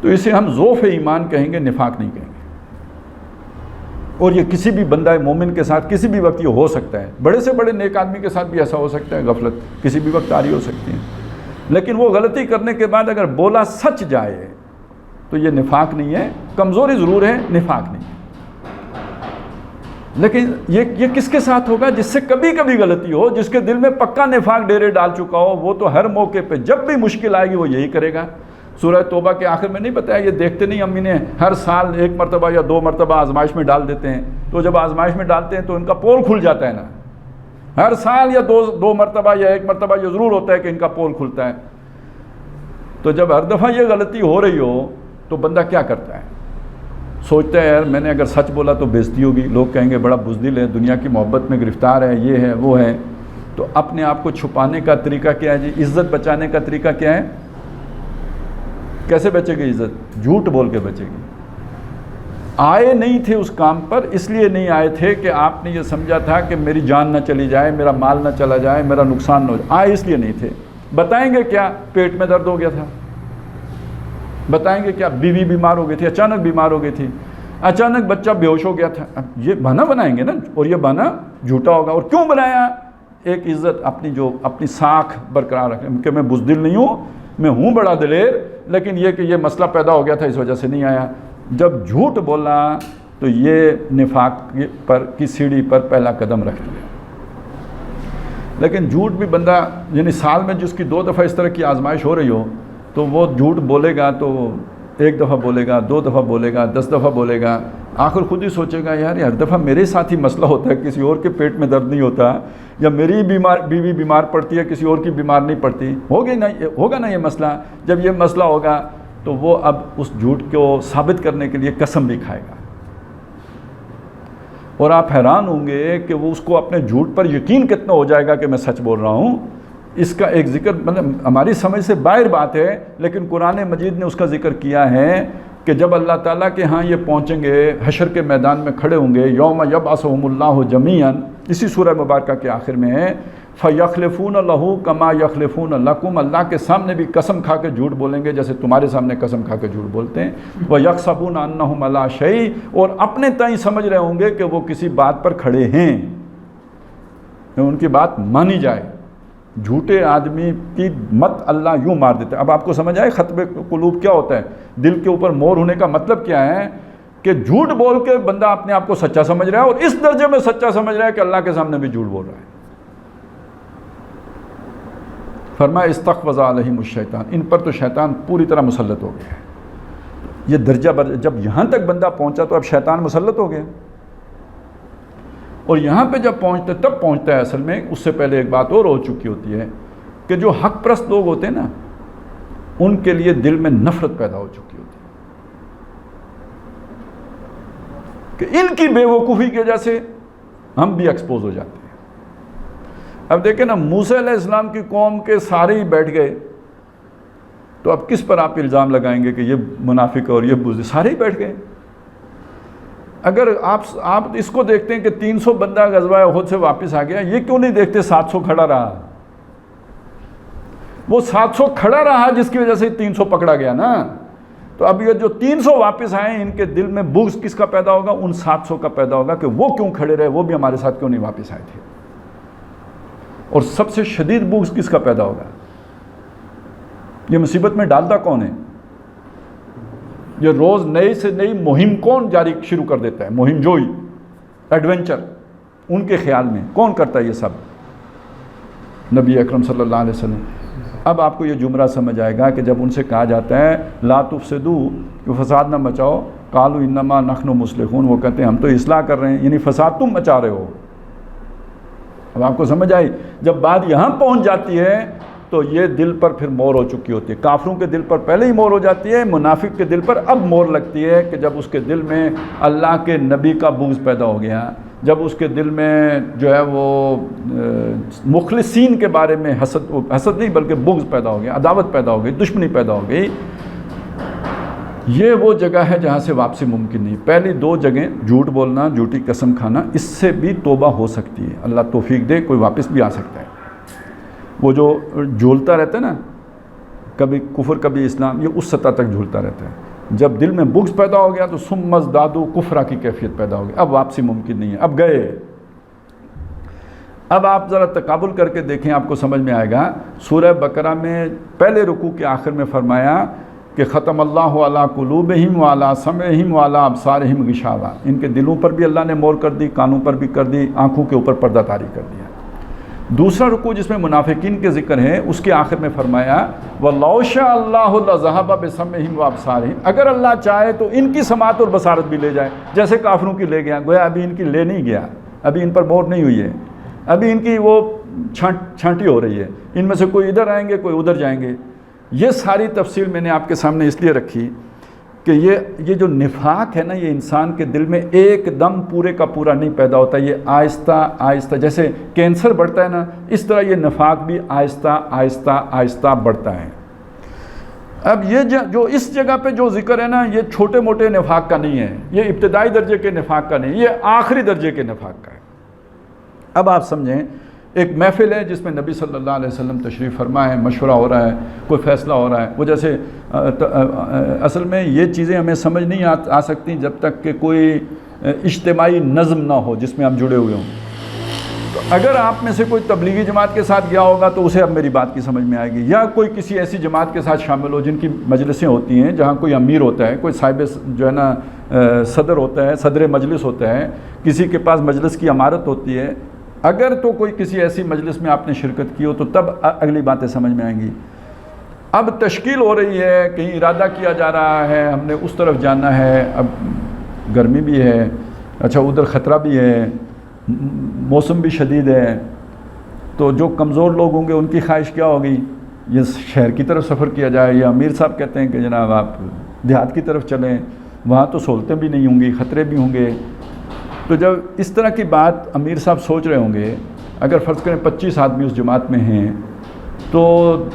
تو اسے ہم ضعف ایمان کہیں گے، نفاق نہیں کہیں گے. اور یہ کسی بھی بندہ مومن کے ساتھ کسی بھی وقت یہ ہو سکتا ہے. بڑے سے بڑے نیک آدمی کے ساتھ بھی ایسا ہو سکتا ہے، غفلت کسی بھی وقت طاری ہو سکتی ہے. لیکن وہ غلطی کرنے کے بعد اگر بولا سچ جائے تو یہ نفاق نہیں ہے. کمزوری ضرور ہے، نفاق نہیں ہے. لیکن یہ کس کے ساتھ ہوگا؟ جس سے کبھی کبھی غلطی ہو، جس کے دل میں پکا نفاق ڈیرے ڈال چکا ہو. وہ تو ہر موقع پہ جب بھی مشکل آئے گی وہ یہی کرے گا. سورہ توبہ کے آخر میں نہیں بتایا، یہ دیکھتے نہیں امی نے ہر سال 1 مرتبہ یا 2 مرتبہ آزمائش میں ڈال دیتے ہیں. تو جب آزمائش میں ڈالتے ہیں تو ان کا پول کھل جاتا ہے نا. ہر سال یا 2 مرتبہ یا 1 مرتبہ یہ ضرور ہوتا ہے کہ ان کا پول کھلتا ہے. تو جب ہر دفعہ یہ غلطی ہو رہی ہو تو بندہ کیا کرتا ہے؟ سوچتا ہے یار میں نے اگر سچ بولا تو بےزتی ہوگی، لوگ کہیں گے بڑا بزدل ہے، دنیا کی محبت میں گرفتار ہے، یہ ہے وہ ہے. تو اپنے آپ کو چھپانے کا طریقہ کیا ہے جی؟ عزت بچانے کا طریقہ کیا ہے؟ کیسے بچے گی عزت؟ جھوٹ بول کے بچے گی. آئے نہیں تھے اس کام پر، اس لیے نہیں آئے تھے کہ آپ نے یہ سمجھا تھا کہ میری جان نہ چلی جائے، میرا مال نہ چلا جائے، میرا نقصان نہ ہو جائے. آئے اس لیے نہیں تھے. بتائیں گے کیا؟ پیٹ میں درد ہو گیا تھا. بتائیں گے کیا؟ بیوی بیمار ہو گئی تھی، اچانک بیمار ہو گئی تھی، اچانک بچہ بے ہوش ہو گیا تھا. اب یہ بہانہ بنائیں گے نا، اور یہ بہانہ جھوٹا ہوگا. اور کیوں بنایا؟ ایک عزت اپنی ساکھ برقرار رکھیں کہ میں بزدل نہیں ہوں، میں ہوں بڑا دلیر، لیکن یہ کہ یہ مسئلہ پیدا ہو گیا تھا اس وجہ سے نہیں آیا. جب جھوٹ بولا تو یہ نفاق کی سیڑھی پر پہلا قدم رکھ دیا. لیکن جھوٹ بھی بندہ، یعنی سال میں جس کی 2 دفعہ اس طرح کی آزمائش ہو رہی ہو تو وہ جھوٹ بولے گا تو 1 دفعہ بولے گا، 2 دفعہ بولے گا، 10 دفعہ بولے گا. آخر خود ہی سوچے گا یار یہ ہر دفعہ میرے ساتھ ہی مسئلہ ہوتا ہے، کسی اور کے پیٹ میں درد نہیں ہوتا، یا میری بیوی بیمار پڑتی ہے، کسی اور کی بیمار نہیں پڑتی. ہوگا نا یہ مسئلہ. جب یہ مسئلہ ہوگا تو وہ اب اس جھوٹ کو ثابت کرنے کے لیے قسم بھی کھائے گا. اور آپ حیران ہوں گے کہ وہ اس کو اپنے جھوٹ پر یقین کتنا ہو جائے گا کہ میں سچ بول رہا ہوں. اس کا ایک ذکر مطلب ہماری سمجھ سے باہر بات ہے، لیکن قرآن مجید نے اس کا ذکر کیا ہے کہ جب اللہ تعالیٰ کے ہاں یہ پہنچیں گے، حشر کے میدان میں کھڑے ہوں گے، یوم یبعثہم اللہ جمیعا، اسی سورہ مبارکہ کے آخر میں ہے، فَيَخْلِفُونَ لَهُ كَمَا يَخْلِفُونَ لَكُمْ، اللہ کے سامنے بھی قسم کھا کے جھوٹ بولیں گے جیسے تمہارے سامنے قسم کھا کے جھوٹ بولتے ہیں. وَيَحْسَبُونَ أَنَّهُمْ عَلَىٰ شَيْءٍ، اور اپنے تئیں سمجھ رہے ہوں گے کہ وہ کسی بات پر کھڑے ہیں، ان کی بات مانی جائے. جھوٹے آدمی کی مت اللہ یوں مار دیتا ہے. اب آپ کو سمجھ آئے ختم قلوب کیا ہوتا ہے؟ دل کے اوپر مور ہونے کا مطلب کیا ہے؟ کہ جھوٹ بول کے بندہ اپنے آپ کو سچا سمجھ رہا ہے، اور اس درجے میں سچا سمجھ رہا ہے کہ اللہ کے سامنے بھی جھوٹ بول رہا ہے. فرمایا استحوذ علیہم الشیطان، ان پر تو شیطان پوری طرح مسلط ہو گیا ہے. یہ درجہ جب یہاں تک بندہ پہنچا تو اب شیطان مسلط ہو گیا. اور یہاں پہ جب تب پہنچتا ہے اصل میں، اس سے پہلے ایک بات اور ہو چکی ہوتی ہے کہ جو حق پرست لوگ ہوتے ہیں نا، ان کے لیے دل میں نفرت پیدا ہو چکی ہوتی ہے کہ ان کی بے وقوفی کی وجہ سے ہم بھی ایکسپوز ہو جاتے ہیں. اب دیکھیں نا، موسیٰ علیہ السلام کی قوم کے سارے ہی بیٹھ گئے، تو اب کس پر آپ الزام لگائیں گے کہ یہ منافق اور یہ بزدل؟ سارے ہی بیٹھ گئے. اگر آپ اس کو دیکھتے ہیں کہ 300 بندہ غزوہ احد سے واپس آ گیا، یہ کیوں نہیں دیکھتے 700 کھڑا رہا؟ وہ 700 کھڑا رہا جس کی وجہ سے 300 پکڑا گیا نا. تو اب یہ جو 300 واپس آئے، ان کے دل میں بغض کس کا پیدا ہوگا؟ ان 700 کا پیدا ہوگا کہ وہ کیوں کھڑے رہے، وہ بھی ہمارے ساتھ کیوں نہیں واپس آئے تھے. اور سب سے شدید بغض کس کا پیدا ہوگا؟ یہ مصیبت میں ڈالتا کون ہے؟ یہ روز نئی سے نئی مہم کون شروع کر دیتا ہے؟ مہم جوئی، ایڈونچر، ان کے خیال میں کون کرتا ہے یہ سب؟ نبی اکرم صلی اللہ علیہ وسلم. اب آپ کو یہ جملہ سمجھ آئے گا کہ جب ان سے کہا جاتا ہے لا تفسدوا، کہ فساد نہ مچاؤ، قالوا انما نحن مصلحون، وہ کہتے ہیں ہم تو اصلاح کر رہے ہیں، یعنی فساد تم مچا رہے ہو. اب آپ کو سمجھ آئی؟ جب بات یہاں پہنچ جاتی ہے تو یہ دل پر پھر مور ہو چکی ہوتی ہے. کافروں کے دل پر پہلے ہی مور ہو جاتی ہے، منافق کے دل پر اب مور لگتی ہے کہ جب اس کے دل میں اللہ کے نبی کا بغض پیدا ہو گیا، جب اس کے دل میں جو ہے وہ مخلصین کے بارے میں حسد نہیں بلکہ بغض پیدا ہو گیا، عداوت پیدا ہو گئی، دشمنی پیدا ہو گئی. یہ وہ جگہ ہے جہاں سے واپسی ممکن نہیں. پہلی دو جگہیں جھوٹ بولنا, جھوٹی قسم کھانا, اس سے بھی توبہ ہو سکتی ہے, اللہ توفیق دے, کوئی واپس بھی آ سکتا ہے. وہ جو جھولتا رہتا ہے نا, کبھی کفر کبھی اسلام, یہ اس سطح تک جھولتا رہتا ہے. جب دل میں بغض پیدا ہو گیا تو ثم ازدادوا کفرا کی کیفیت پیدا ہو گئی. اب واپسی ممکن نہیں ہے, اب گئے. اب آپ ذرا تقابل کر کے دیکھیں, آپ کو سمجھ میں آئے گا. سورہ بقرہ میں پہلے رکوع کے آخر میں فرمایا کہ ختم اللہ علی قلوبہم وعلی سمعہم وعلی ابصارہم غشاوہ, ان کے دلوں پر بھی اللہ نے مور کر دی, کانوں پر بھی کر دی, آنکھوں کے اوپر پردہ طاری کر دیا. دوسرا رکوع جس میں منافقین کے ذکر ہے, اس کے آخر میں فرمایا وَلَوْ شَاءَ اللَّهُ لَذَهَبَ بِسَمْعِهِمْ وَأَبْصَارِهِمْ, اگر اللہ چاہے تو ان کی سماعت اور بصارت بھی لے جائے, جیسے کافروں کی لے گیا. گویا ابھی ان کی لے نہیں گیا, ابھی ان پر مور نہیں ہوئی ہے, ابھی ان کی وہ چھانٹی ہو رہی ہے. ان میں سے کوئی ادھر آئیں گے, کوئی ادھر جائیں گے. یہ ساری تفصیل میں نے آپ کے سامنے اس لیے رکھی کہ یہ جو نفاق ہے نا, یہ انسان کے دل میں ایک دم پورے کا پورا نہیں پیدا ہوتا. یہ آہستہ آہستہ, جیسے کینسر بڑھتا ہے نا, اس طرح یہ نفاق بھی آہستہ آہستہ آہستہ بڑھتا ہے. اب یہ جو اس جگہ پہ جو ذکر ہے نا, یہ چھوٹے موٹے نفاق کا نہیں ہے, یہ ابتدائی درجے کے نفاق کا نہیں, یہ آخری درجے کے نفاق کا ہے. اب آپ سمجھیں, ایک محفل ہے جس میں نبی صلی اللہ علیہ وسلم تشریف فرما ہے, مشورہ ہو رہا ہے, کوئی فیصلہ ہو رہا ہے. وہ جیسے اصل میں یہ چیزیں ہمیں سمجھ نہیں آ سکتی جب تک کہ کوئی اجتماعی نظم نہ ہو جس میں ہم جڑے ہوئے ہوں. تو اگر آپ میں سے کوئی تبلیغی جماعت کے ساتھ گیا ہوگا تو اسے اب میری بات کی سمجھ میں آئے گی, یا کوئی کسی ایسی جماعت کے ساتھ شامل ہو جن کی مجلسیں ہوتی ہیں, جہاں کوئی امیر ہوتا ہے, کوئی صاحب جو ہے نا صدر ہوتا ہے, صدر مجلس ہوتا ہے, کسی کے پاس مجلس کی امارت ہوتی ہے. اگر تو کوئی کسی ایسی مجلس میں آپ نے شرکت کی ہو تو تب اگلی باتیں سمجھ میں آئیں گی. اب تشکیل ہو رہی ہے, کہیں ارادہ کیا جا رہا ہے, ہم نے اس طرف جانا ہے, اب گرمی بھی ہے, اچھا ادھر خطرہ بھی ہے, موسم بھی شدید ہے, تو جو کمزور لوگ ہوں گے ان کی خواہش کیا ہوگی, یہ شہر کی طرف سفر کیا جائے. یا امیر صاحب کہتے ہیں کہ جناب آپ دیہات کی طرف چلیں, وہاں تو سہولتیں بھی نہیں ہوں گی, خطرے بھی ہوں گے. تو جب اس طرح کی بات امیر صاحب سوچ رہے ہوں گے, اگر فرض کریں 25 آدمی اس جماعت میں ہیں, تو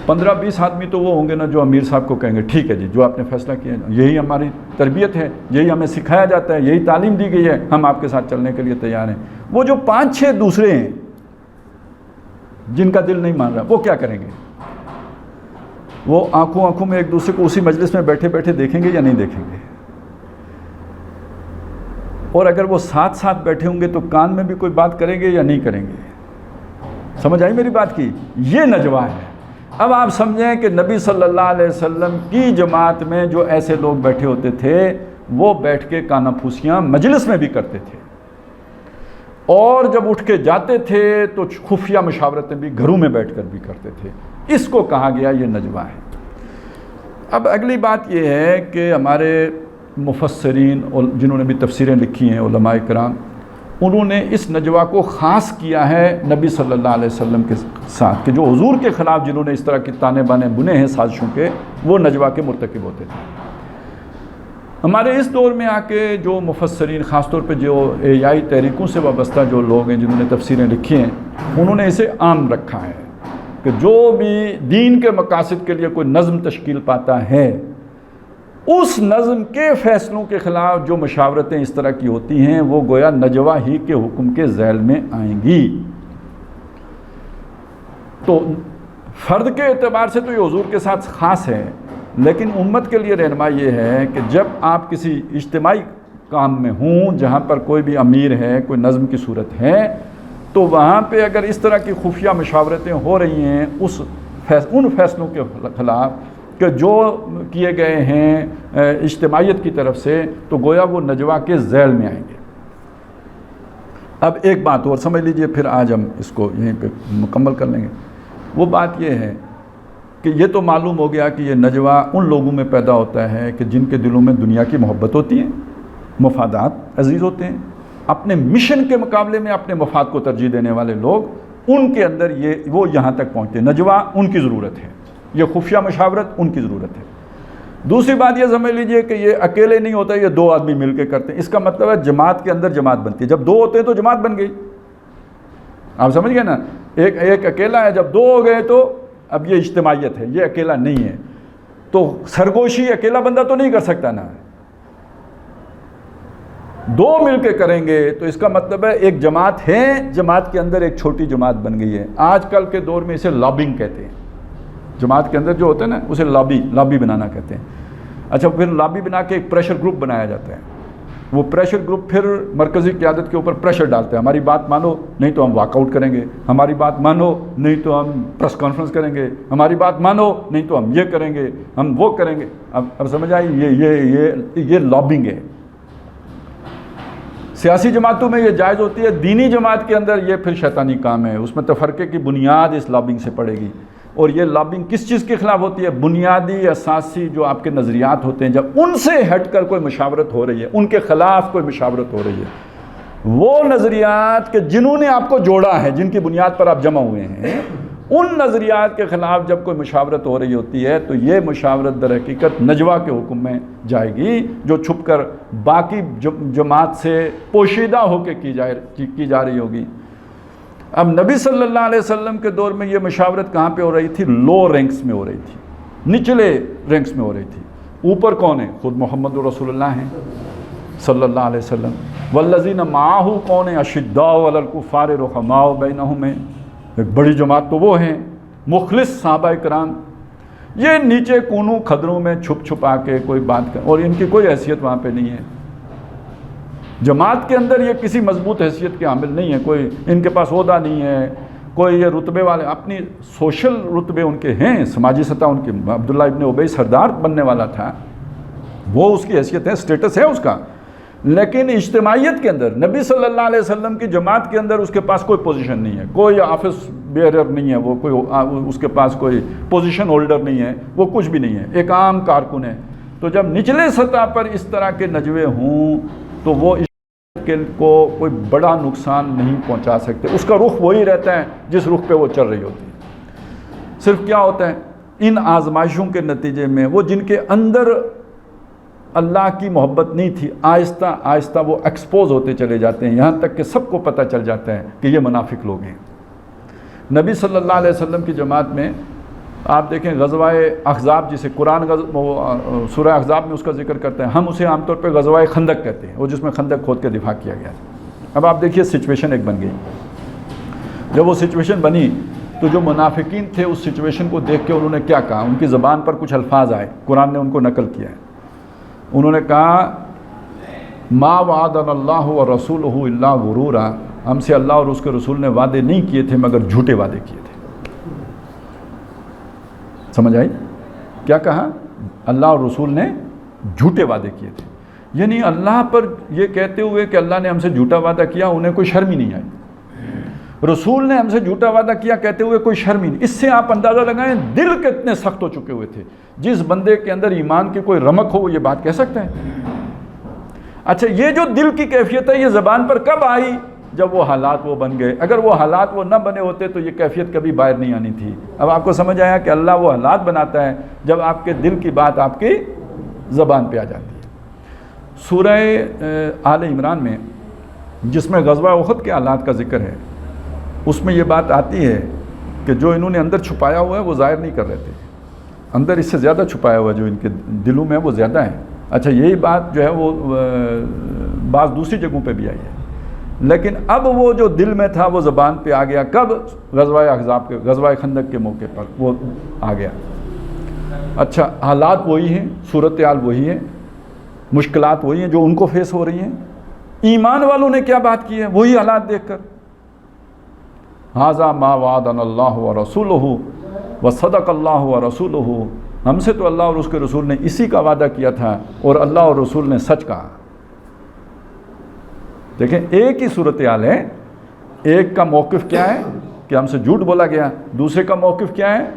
15-20 آدمی تو وہ ہوں گے نا جو امیر صاحب کو کہیں گے ٹھیک ہے جی, جو آپ نے فیصلہ کیا, یہی ہماری تربیت ہے, یہی ہمیں سکھایا جاتا ہے, یہی تعلیم دی گئی ہے, ہم آپ کے ساتھ چلنے کے لیے تیار ہیں. وہ جو 5-6 دوسرے ہیں جن کا دل نہیں مان رہا, وہ کیا کریں گے؟ وہ آنکھوں میں ایک دوسرے کو اسی مجلس میں بیٹھے بیٹھے دیکھیں گے یا نہیں دیکھیں گے؟ اور اگر وہ ساتھ ساتھ بیٹھے ہوں گے تو کان میں بھی کوئی بات کریں گے یا نہیں کریں گے؟ سمجھ آئی میری بات کی؟ یہ نجوہ ہے. اب آپ سمجھیں کہ نبی صلی اللہ علیہ وسلم کی جماعت میں جو ایسے لوگ بیٹھے ہوتے تھے, وہ بیٹھ کے کانا پھوسیاں مجلس میں بھی کرتے تھے, اور جب اٹھ کے جاتے تھے تو خفیہ مشاورتیں بھی گھروں میں بیٹھ کر بھی کرتے تھے. اس کو کہا گیا یہ نجوہ ہے. اب اگلی بات یہ ہے کہ ہمارے مفسرین اور جنہوں نے بھی تفسیریں لکھی ہیں, علماء کرام, انہوں نے اس نجوہ کو خاص کیا ہے نبی صلی اللہ علیہ وسلم کے ساتھ, کہ جو حضور کے خلاف جنہوں نے اس طرح کی تانے بانے بنے ہیں سازشوں کے, وہ نجوہ کے مرتکب ہوتے تھے. ہمارے اس دور میں آ کے جو مفسرین, خاص طور پہ جو احیائی تحریکوں سے وابستہ جو لوگ ہیں جنہوں نے تفسیریں لکھی ہیں, انہوں نے اسے عام رکھا ہے کہ جو بھی دین کے مقاصد کے لیے کوئی نظم تشکیل پاتا ہے, اس نظم کے فیصلوں کے خلاف جو مشاورتیں اس طرح کی ہوتی ہیں, وہ گویا نجوہ ہی کے حکم کے ذیل میں آئیں گی. تو فرد کے اعتبار سے تو یہ حضور کے ساتھ خاص ہے, لیکن امت کے لیے رہنما یہ ہے کہ جب آپ کسی اجتماعی کام میں ہوں جہاں پر کوئی بھی امیر ہے, کوئی نظم کی صورت ہے, تو وہاں پہ اگر اس طرح کی خفیہ مشاورتیں ہو رہی ہیں ان فیصلوں کے خلاف کہ جو کیے گئے ہیں اجتماعیت کی طرف سے, تو گویا وہ نجوہ کے ذیل میں آئیں گے. اب ایک بات اور سمجھ لیجئے, پھر آج ہم اس کو یہیں پہ مکمل کر لیں گے. وہ بات یہ ہے کہ یہ تو معلوم ہو گیا کہ یہ نجوہ ان لوگوں میں پیدا ہوتا ہے کہ جن کے دلوں میں دنیا کی محبت ہوتی ہے, مفادات عزیز ہوتے ہیں, اپنے مشن کے مقابلے میں اپنے مفاد کو ترجیح دینے والے لوگ, ان کے اندر وہ یہاں تک پہنچتے ہیں. نجوہ ان کی ضرورت ہے, یہ خفیہ مشاورت ان کی ضرورت ہے. دوسری بات یہ سمجھ لیجئے کہ یہ اکیلے نہیں ہوتا, یہ 2 آدمی مل کے کرتے ہیں. اس کا مطلب ہے جماعت کے اندر جماعت بنتی ہے. جب 2 ہوتے ہیں تو جماعت بن گئی. آپ سمجھ گئے نا؟ ایک اکیلا ہے, جب 2 ہو گئے تو اب یہ اجتماعیت ہے, یہ اکیلا نہیں ہے. تو سرگوشی اکیلا بندہ تو نہیں کر سکتا نا، دو مل کے کریں گے تو اس کا مطلب ہے ایک جماعت ہے، جماعت کے اندر ایک چھوٹی جماعت بن گئی ہے. آج کل کے دور میں اسے لابنگ کہتے ہیں، جماعت کے اندر جو ہوتا ہے نا اسے لابی بنانا کہتے ہیں. اچھا پھر لابی بنا کے ایک پریشر گروپ بنایا جاتا ہے، وہ پریشر گروپ پھر مرکزی قیادت کے اوپر پریشر ڈالتے ہیں، ہماری بات مانو نہیں تو ہم واک آؤٹ کریں گے، ہماری بات مانو نہیں تو ہم پریس کانفرنس کریں گے، ہماری بات مانو نہیں تو ہم یہ کریں گے، ہم وہ کریں گے. اب سمجھ آئی، یہ لابنگ ہے. سیاسی جماعتوں میں یہ جائز ہوتی ہے، دینی جماعت کے اندر یہ پھر شیطانی کام ہے، اس میں تفرقے کی بنیاد اس لابنگ سے پڑے گی. اور یہ لابنگ کس چیز کے خلاف ہوتی ہے؟ بنیادی اساسی جو آپ کے نظریات ہوتے ہیں، جب ان سے ہٹ کر کوئی مشاورت ہو رہی ہے، ان کے خلاف کوئی مشاورت ہو رہی ہے، وہ نظریات کہ جنہوں نے آپ کو جوڑا ہے، جن کی بنیاد پر آپ جمع ہوئے ہیں، ان نظریات کے خلاف جب کوئی مشاورت ہو رہی ہوتی ہے تو یہ مشاورت در حقیقت نجوہ کے حکم میں جائے گی، جو چھپ کر باقی جماعت سے پوشیدہ ہو کے کی جا رہی ہوگی. اب نبی صلی اللہ علیہ وسلم کے دور میں یہ مشاورت کہاں پہ ہو رہی تھی؟ لو رینکس میں ہو رہی تھی، نچلے رینکس میں ہو رہی تھی. اوپر کون ہے؟ خود محمد رسول اللہ ہیں صلی اللہ علیہ وسلم. والذین معہ کون ہیں؟ اشداء علی الکفار رحماء بینہم. ایک بڑی جماعت تو وہ ہیں مخلص صحابہ کرام. یہ نیچے کونوں کھدروں میں چھپ چھپا کے کوئی بات کر، اور ان کی کوئی حیثیت وہاں پہ نہیں ہے. جماعت کے اندر یہ کسی مضبوط حیثیت کے حامل نہیں ہے، کوئی ان کے پاس عہدہ نہیں ہے، کوئی یہ رتبے والے، اپنی سوشل رتبے ان کے ہیں، سماجی سطح ان کے. عبداللہ ابن ابی سردار بننے والا تھا، وہ اس کی حیثیت ہے، سٹیٹس ہے اس کا. لیکن اجتماعیت کے اندر نبی صلی اللہ علیہ وسلم کی جماعت کے اندر اس کے پاس کوئی پوزیشن نہیں ہے، کوئی آفس بیئرر نہیں ہے، وہ کوئی اس کے پاس کوئی پوزیشن ہولڈر نہیں ہے، وہ کچھ بھی نہیں ہے، ایک عام کارکن ہے. تو جب نچلے سطح پر اس طرح کے نجوے ہوں تو وہ کو کوئی بڑا نقصان نہیں پہنچا سکتے. اس کا رخ وہی رہتا ہے جس رخ پہ وہ چل رہی ہوتی ہے. صرف کیا ہوتا ہے ان آزمائشوں کے نتیجے میں وہ جن کے اندر اللہ کی محبت نہیں تھی، آہستہ آہستہ وہ ایکسپوز ہوتے چلے جاتے ہیں، یہاں تک کہ سب کو پتہ چل جاتا ہے کہ یہ منافق لوگ ہیں. نبی صلی اللہ علیہ وسلم کی جماعت میں آپ دیکھیں غزوہ احزاب، جسے قرآن سورہ احزاب میں اس کا ذکر کرتے ہیں، ہم اسے عام طور پہ غزوہ خندق کہتے ہیں، وہ جس میں خندق کھود کے دفاع کیا گیا. اب آپ دیکھیے سچویشن ایک بن گئی. جب وہ سچویشن بنی تو جو منافقین تھے اس سچویشن کو دیکھ کے انہوں نے کیا کہا؟ ان کی زبان پر کچھ الفاظ آئے، قرآن نے ان کو نقل کیا ہے. انہوں نے کہا ما وعدنا اللہ ورسولہ الا غرورا، ہم سے اللہ اور اس کے رسول نے وعدے نہیں کیے تھے مگر جھوٹے وعدے کیے تھے. سمجھ آئی؟ کیا کہا؟ اللہ اور رسول نے جھوٹے وعدے کیے تھے. یعنی اللہ پر یہ کہتے ہوئے کہ اللہ نے ہم سے جھوٹا وعدہ کیا، انہیں کوئی شرم ہی نہیں آئی. رسول نے ہم سے جھوٹا وعدہ کیا کہتے ہوئے کوئی شرم ہی نہیں. اس سے آپ اندازہ لگائیں دل کتنے سخت ہو چکے ہوئے تھے. جس بندے کے اندر ایمان کی کوئی رمق ہو وہ یہ بات کہہ سکتا ہے؟ اچھا یہ جو دل کی کیفیت ہے یہ زبان پر کب آئی؟ جب وہ حالات وہ بن گئے. اگر وہ حالات وہ نہ بنے ہوتے تو یہ کیفیت کبھی باہر نہیں آنی تھی. اب آپ کو سمجھ آیا کہ اللہ وہ حالات بناتا ہے جب آپ کے دل کی بات آپ کی زبان پہ آ جاتی ہے. سورہ آل عمران میں جس میں غزوہ احد کے حالات کا ذکر ہے، اس میں یہ بات آتی ہے کہ جو انہوں نے اندر چھپایا ہوا ہے وہ ظاہر نہیں کر رہے تھے، اندر اس سے زیادہ چھپایا ہوا جو ان کے دلوں میں ہے وہ زیادہ ہے. اچھا یہی بات جو ہے وہ بعض دوسری جگہوں پہ بھی آئی ہے، لیکن اب وہ جو دل میں تھا وہ زبان پہ آ گیا. کب؟ غزوہ احزاب کے، غزوہ خندق کے موقع پر وہ آ گیا. اچھا حالات وہی ہیں، صورتحال وہی ہے، مشکلات وہی ہیں جو ان کو فیس ہو رہی ہیں. ایمان والوں نے کیا بات کی ہے؟ وہی حالات دیکھ کر ھذا ما وعدنا اللہ ورسولہ وصدق اللہ ورسولہ، ہم سے تو اللہ اور اس کے رسول نے اسی کا وعدہ کیا تھا اور اللہ اور رسول نے سچ کہا. دیکھیں ایک ہی صورتحال ہے، ایک کا موقف کیا ہے کہ ہم سے جھوٹ بولا گیا، دوسرے کا موقف کیا ہے؟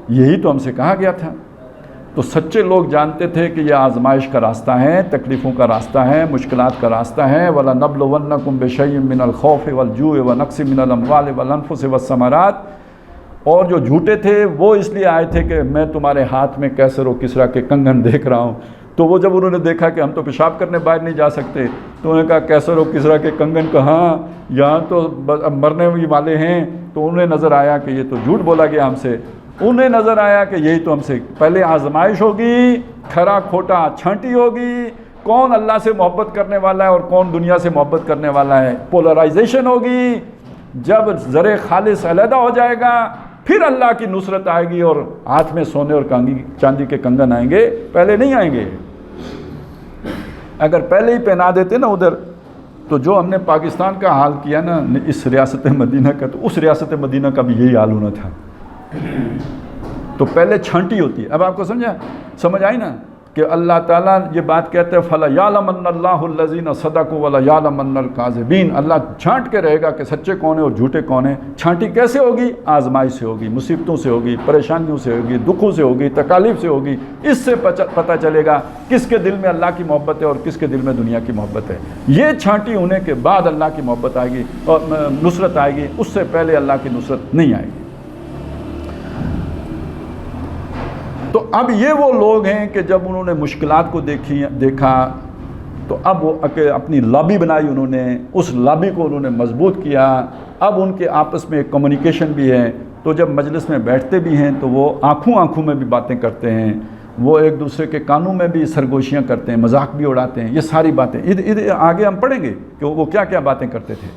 یہی تو ہم سے کہا گیا تھا. تو سچے لوگ جانتے تھے کہ یہ آزمائش کا راستہ ہے، تکلیفوں کا راستہ ہے، مشکلات کا راستہ ہے. وَلَنَبْلُوَنَّكُمْ بِشَيْءٍ مِّنَ الْخَوْفِ وَالْجُوعِ وَنَقْصٍ مِّنَ الْأَمْوَالِ وَالْأَنفُسِ وَالثَّمَرَاتِ. اور جو جھوٹے تھے وہ اس لیے آئے تھے کہ میں تمہارے ہاتھ میں کیسر و کسرا کے کنگن دیکھ رہا ہوں. تو وہ جب انہوں نے دیکھا کہ ہم تو پیشاب کرنے باہر نہیں جا سکتے تو انہوں نے کہا کیسر و کسرا کے کنگن کہاں، یہاں تو مرنے والے ہیں. تو انہیں نظر آیا کہ یہ تو جھوٹ بولا گیا ہم سے. انہیں نظر آیا کہ یہی تو ہم سے پہلے آزمائش ہوگی، کھرا کھوٹا چھانٹی ہوگی، کون اللہ سے محبت کرنے والا ہے اور کون دنیا سے محبت کرنے والا ہے، پولرائزیشن ہوگی. جب زر خالص علیحدہ ہو جائے گا پھر اللہ کی نصرت آئے گی اور ہاتھ میں سونے اور چاندی کے کنگن آئیں گے، پہلے نہیں آئیں گے. اگر پہلے ہی پہنا دیتے نا ادھر، تو جو ہم نے پاکستان کا حال کیا نا اس ریاست مدینہ کا، تو اس ریاست مدینہ کا بھی یہی حال ہونا تھا. تو پہلے چھانٹی ہوتی ہے. اب آپ کو سمجھ آئی نا کہ اللہ تعالیٰ یہ بات کہتے ہیں فَلَا يَعْلَمَنَّ اللَّهُ الَّذِينَ صَدَقُوا وَلَا يَعْلَمَنَّ الْكَاذِبِينَ. اللہ چھانٹ کے رہے گا کہ سچے کون ہیں اور جھوٹے کون ہیں. چھانٹی کیسے ہوگی؟ آزمائی سے ہوگی، مصیبتوں سے ہوگی، پریشانیوں سے ہوگی، دکھوں سے ہوگی، تکالیف سے ہوگی. اس سے پتہ چلے گا کس کے دل میں اللہ کی محبت ہے اور کس کے دل میں دنیا کی محبت ہے. یہ چھانٹی ہونے کے بعد اللہ کی محبت آئے گی اور نصرت آئے گی، اس سے پہلے اللہ کی نصرت نہیں آئے گی. تو اب یہ وہ لوگ ہیں کہ جب انہوں نے مشکلات کو دیکھا تو اب وہ اپنی لابی بنائی، انہوں نے اس لابی کو انہوں نے مضبوط کیا. اب ان کے آپس میں ایک کمیونیکیشن بھی ہے. تو جب مجلس میں بیٹھتے بھی ہیں تو وہ آنکھوں میں بھی باتیں کرتے ہیں، وہ ایک دوسرے کے کانوں میں بھی سرگوشیاں کرتے ہیں، مذاق بھی اڑاتے ہیں. یہ ساری باتیں ادھر آگے ہم پڑھیں گے کہ وہ کیا کیا باتیں کرتے تھے.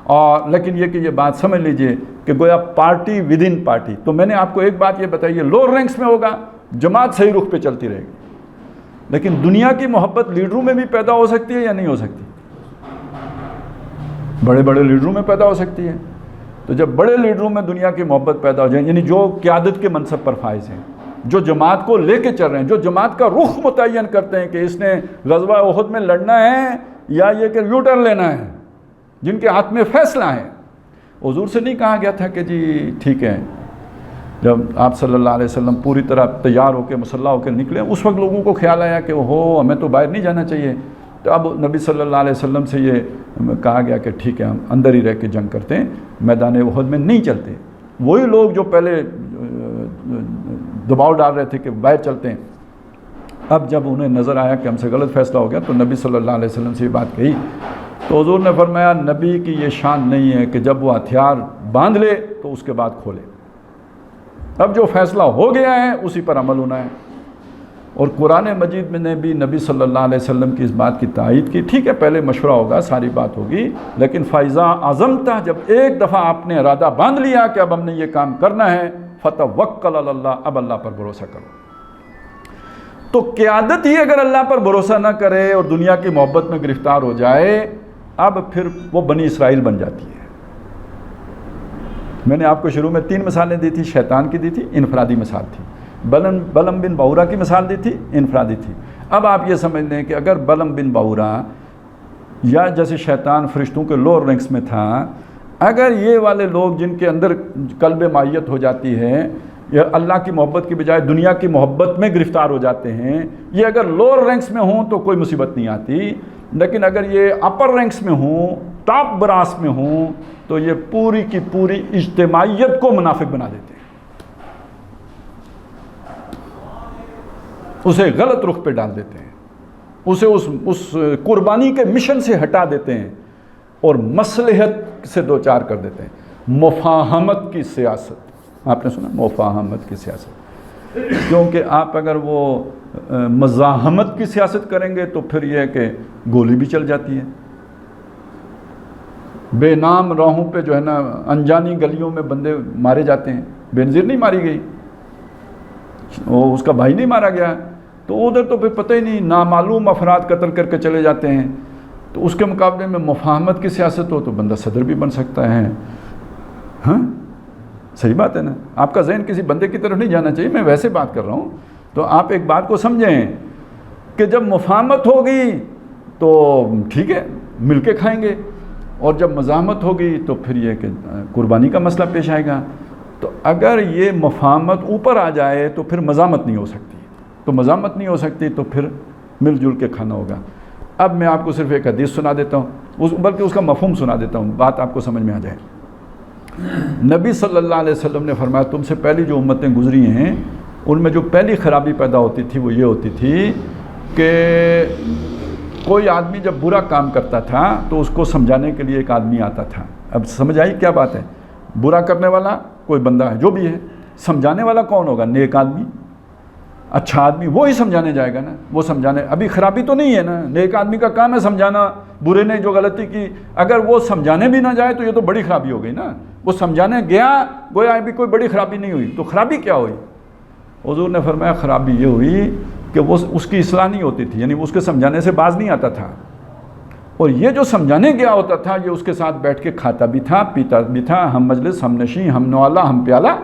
اور لیکن یہ کہ یہ بات سمجھ لیجئے کہ گویا پارٹی ود ان پارٹی. تو میں نے آپ کو ایک بات یہ بتائی ہے، لوور رینکس میں ہوگا جماعت صحیح رخ پہ چلتی رہے گی، لیکن دنیا کی محبت لیڈروں میں بھی پیدا ہو سکتی ہے یا نہیں ہو سکتی؟ بڑے بڑے لیڈروں میں پیدا ہو سکتی ہے. تو جب بڑے لیڈروں میں دنیا کی محبت پیدا ہو جائے، یعنی جو قیادت کے منصب پر فائز ہیں، جو جماعت کو لے کے چل رہے ہیں، جو جماعت کا رخ متعین کرتے ہیں کہ اس نے غزوہ احد میں لڑنا ہے یا یہ کہ یو ٹرن لینا ہے، جن کے ہاتھ میں فیصلہ ہے. حضور سے نہیں کہا گیا تھا کہ جی ٹھیک ہے، جب آپ صلی اللہ علیہ وسلم پوری طرح تیار ہو کے مسلح ہو کے نکلے، اس وقت لوگوں کو خیال آیا کہ ہمیں تو باہر نہیں جانا چاہیے. تو اب نبی صلی اللہ علیہ وسلم سے یہ کہا گیا کہ ٹھیک ہے ہم اندر ہی رہ کے جنگ کرتے ہیں، میدان احد میں نہیں چلتے. وہی لوگ جو پہلے دباؤ ڈال رہے تھے کہ باہر چلتے ہیں، اب جب انہیں نظر آیا کہ ہم سے غلط فیصلہ ہو گیا تو نبی صلی اللہ علیہ وسلم سے یہ بات کہی. تو حضور نے فرمایا نبی کی یہ شان نہیں ہے کہ جب وہ ہتھیار باندھ لے تو اس کے بعد کھولے. اب جو فیصلہ ہو گیا ہے اسی پر عمل ہونا ہے. اور قرآن مجید میں نے بھی نبی صلی اللہ علیہ وسلم کی اس بات کی تائید کی. ٹھیک ہے پہلے مشورہ ہوگا، ساری بات ہوگی، لیکن فَإِذَا عَزَمْتَ، جب ایک دفعہ آپ نے ارادہ باندھ لیا کہ اب ہم نے یہ کام کرنا ہے، فَتَوَكَّلْ عَلَى اللَّهِ، اب اللہ پر بھروسہ کرو. تو قیادت ہی اگر اللہ پر بھروسہ نہ کرے اور دنیا کی محبت میں گرفتار ہو جائے، اب پھر وہ بنی اسرائیل بن جاتی ہے. میں نے آپ کو شروع میں 3 مثالیں دی تھی، شیطان کی دی تھی، انفرادی مثال تھی. بلم بن باورا کی مثال دی تھی، انفرادی تھی. اب آپ یہ سمجھ لیں کہ اگر بلم بن باورا یا جیسے شیطان فرشتوں کے لوور رینکس میں تھا، اگر یہ والے لوگ جن کے اندر قلب مائیت ہو جاتی ہے، یا اللہ کی محبت کی بجائے دنیا کی محبت میں گرفتار ہو جاتے ہیں، یہ اگر لوور رینکس میں ہوں تو کوئی مصیبت نہیں آتی. لیکن اگر یہ اپر رینکس میں ہوں، ٹاپ براس میں ہوں، تو یہ پوری کی پوری اجتماعیت کو منافق بنا دیتے ہیں، اسے غلط رخ پہ ڈال دیتے ہیں، اسے اس قربانی کے مشن سے ہٹا دیتے ہیں اور مصلحت سے دوچار کر دیتے ہیں. مفاہمت کی سیاست، آپ نے سنا مفاہمت کی سیاست، کیونکہ آپ اگر وہ مزاحمت کی سیاست کریں گے تو پھر یہ ہے کہ گولی بھی چل جاتی ہے. بے نام راہوں پہ جو ہے نا انجانی گلیوں میں بندے مارے جاتے ہیں. بینظیر نہیں ماری گئی، وہ اس کا بھائی نہیں مارا گیا، تو ادھر تو پھر پتہ ہی نہیں، نامعلوم افراد قتل کر کے چلے جاتے ہیں. تو اس کے مقابلے میں مفاہمت کی سیاست ہو تو بندہ صدر بھی بن سکتا ہے. ہاں صحیح بات ہے نا. آپ کا ذہن کسی بندے کی طرف نہیں جانا چاہیے، میں ویسے بات کر رہا ہوں. تو آپ ایک بات کو سمجھیں کہ جب مفاہمت ہوگی تو ٹھیک ہے مل کے کھائیں گے، اور جب مزاحمت ہوگی تو پھر یہ کہ قربانی کا مسئلہ پیش آئے گا. تو اگر یہ مفاہمت اوپر آ جائے تو پھر مزاحمت نہیں ہو سکتی، تو مزاحمت نہیں ہو سکتی تو پھر مل جل کے کھانا ہوگا. اب میں آپ کو صرف ایک حدیث سنا دیتا ہوں، بلکہ اس کا مفہوم سنا دیتا ہوں، بات آپ کو سمجھ میں آ جائے. نبی صلی اللہ علیہ وسلم نے فرمایا تم سے پہلی جو امتیں گزری ہیں ان میں جو پہلی خرابی پیدا ہوتی تھی وہ یہ ہوتی تھی کہ کوئی آدمی جب برا کام کرتا تھا تو اس کو سمجھانے کے لیے ایک آدمی آتا تھا. اب سمجھ آئی کیا بات ہے؟ برا کرنے والا کوئی بندہ ہے جو بھی ہے، سمجھانے والا کون ہوگا؟ نیک آدمی، اچھا آدمی، وہی سمجھانے جائے گا نا، وہ سمجھانے، ابھی خرابی تو نہیں ہے نا، نیک آدمی کا کام ہے سمجھانا، برے نے جو غلطی کی اگر وہ سمجھانے بھی نہ جائے تو یہ تو بڑی خرابی ہو گئی نا، وہ سمجھانے گیا گویا ابھی کوئی بڑی خرابی نہیں ہوئی، تو خرابی کیا ہوئی؟ حضور نے فرمایا خرابی یہ ہوئی کہ وہ اس کی اصلاح نہیں ہوتی تھی، یعنی اس کے سمجھانے سے باز نہیں آتا تھا، اور یہ جو سمجھانے گیا ہوتا تھا یہ اس کے ساتھ بیٹھ کے کھاتا بھی تھا، پیتا بھی تھا، ہم مجلس، ہم نشیں، ہم نوالا، ہم پیالہ۔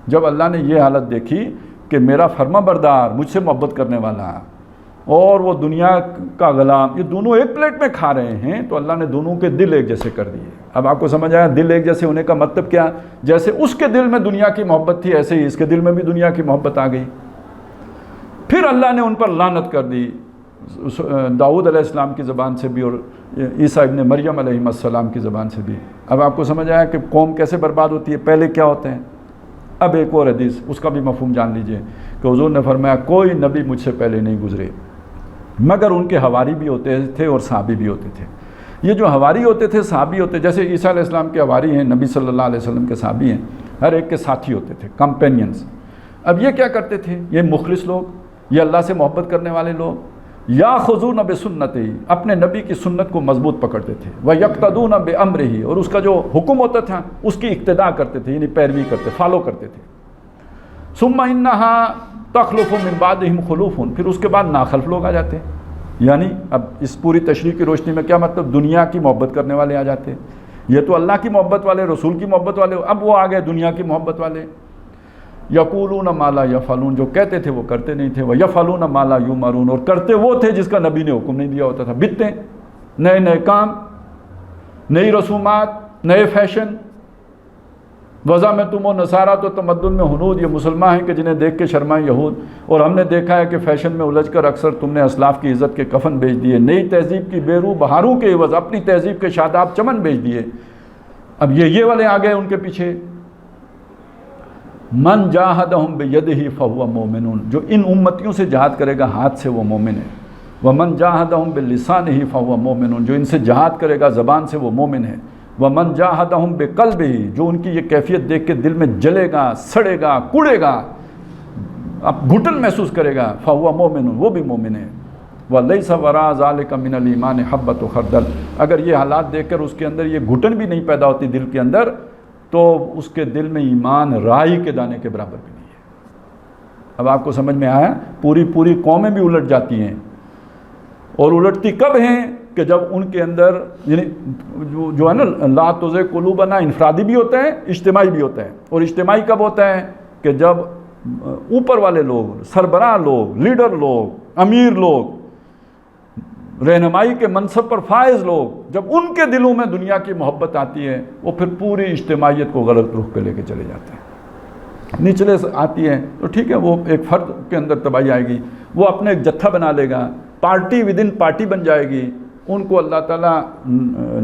جب اللہ نے یہ حالت دیکھی کہ میرا فرما بردار، مجھ سے محبت کرنے والا اور وہ دنیا کا غلام، یہ دونوں ایک پلیٹ میں کھا رہے ہیں، تو اللہ نے دونوں کے دل ایک جیسے کر دیے۔ اب آپ کو سمجھ آیا دل ایک جیسے ہونے کا مطلب کیا؟ جیسے اس کے دل میں دنیا کی محبت تھی ایسے ہی اس کے دل میں بھی دنیا کی محبت آ گئی۔ پھر اللہ نے ان پر لعنت کر دی، داؤد علیہ السلام کی زبان سے بھی اور عیسیٰ ابن مریم علیہ السلام کی زبان سے بھی۔ اب آپ کو سمجھ آیا کہ قوم کیسے برباد ہوتی ہے، پہلے کیا ہوتے ہیں۔ اب ایک اور حدیث، اس کا بھی مفہوم جان لیجئے کہ حضور نے فرمایا کوئی نبی مجھ سے پہلے نہیں گزرے مگر ان کے حواری بھی ہوتے تھے اور صحابی بھی ہوتے تھے۔ یہ جو حواری ہوتے تھے، صحابی ہوتے، جیسے عیسیٰ علیہ السلام کے حواری ہیں، نبی صلی اللہ علیہ وسلم کے صحابی ہیں، ہر ایک کے ساتھی ہوتے تھے، کمپینینز۔ اب یہ کیا کرتے تھے؟ یہ مخلص لوگ، یہ اللہ سے محبت کرنے والے لوگ، یاخذون بسنتہ، اپنے نبی کی سنت کو مضبوط پکڑتے تھے، ویقتدون بامرہ، اور اس کا جو حکم ہوتا تھا اس کی اقتداء کرتے تھے، یعنی پیروی کرتے، فالو کرتے تھے۔ ثم انہا تخلف من بعدہم خلوف، پھر اس کے بعد ناخلف لوگ آ جاتے، یعنی اب اس پوری تشریح کی روشنی میں کیا مطلب؟ دنیا کی محبت کرنے والے آ جاتے، یہ تو اللہ کی محبت والے، رسول کی محبت والے، اب وہ آ گئے دنیا کی محبت والے۔ یقولون ما لا یفعلون، جو کہتے تھے وہ کرتے نہیں تھے، ویفعلون ما لا یؤمرون، اور کرتے وہ تھے جس کا نبی نے حکم نہیں دیا ہوتا تھا، بدعتیں، نئے نئے کام، نئی رسومات، نئے فیشن۔ وضع میں تم و نصارہ تو تمدن میں ہنود، یہ مسلمان ہیں کہ جنہیں دیکھ کے شرمائیں یہود، اور ہم نے دیکھا ہے کہ فیشن میں الجھ کر اکثر تم نے اسلاف کی عزت کے کفن بیچ دیے، نئی تہذیب کی بے روح بہاروں کے عوض اپنی تہذیب کے شاداب چمن بیچ دیے۔ اب یہ والے آ گئے ان کے پیچھے۔ من جاہدہم بیدہ فہو مومنون، جو ان امتیوں سے جہاد کرے گا ہاتھ سے وہ مومن ہے۔ ومن جاہدہم بلسانہ فہو مومنون، جو ان سے جہاد کرے گا زبان سے وہ مومن ہے۔ ومن جاہدہم بقلبہ، جو ان کی یہ کیفیت دیکھ کے دل میں جلے گا، سڑے گا، کوڑے گا، اب گھٹن محسوس کرے گا، فہو مومن، وہ بھی مومن ہے۔ وَلَيْسَ وَرَاءَ ذَلِكَ مِنَ الْإِيمَانِ حَبَّةُ خَرْدَلٍ، اگر یہ حالات دیکھ کر اس کے اندر یہ گھٹن بھی نہیں پیدا ہوتی دل کے اندر، تو اس کے دل میں ایمان رائی کے دانے کے برابر بھی نہیں ہے۔ اب آپ کو سمجھ میں آیا؟ پوری قومیں بھی الٹ جاتی ہیں، اور الٹتی کب ہیں؟ کہ جب ان کے اندر یعنی جو ہے نا لا تزغ قلوبنا، انفرادی بھی ہوتا ہے، اجتماعی بھی ہوتا ہے، اور اجتماعی کب ہوتا ہے؟ کہ جب اوپر والے لوگ، سربراہ لوگ، لیڈر لوگ، امیر لوگ، رہنمائی کے منصب پر فائز لوگ، جب ان کے دلوں میں دنیا کی محبت آتی ہے، وہ پھر پوری اجتماعیت کو غلط رخ پہ لے کے چلے جاتے ہیں۔ نچلے سے آتی ہے تو ٹھیک ہے، وہ ایک فرد کے اندر تباہی آئے گی، وہ اپنے ایک جتھا بنا لے گا، پارٹی ود ان پارٹی بن جائے گی، ان کو اللہ تعالیٰ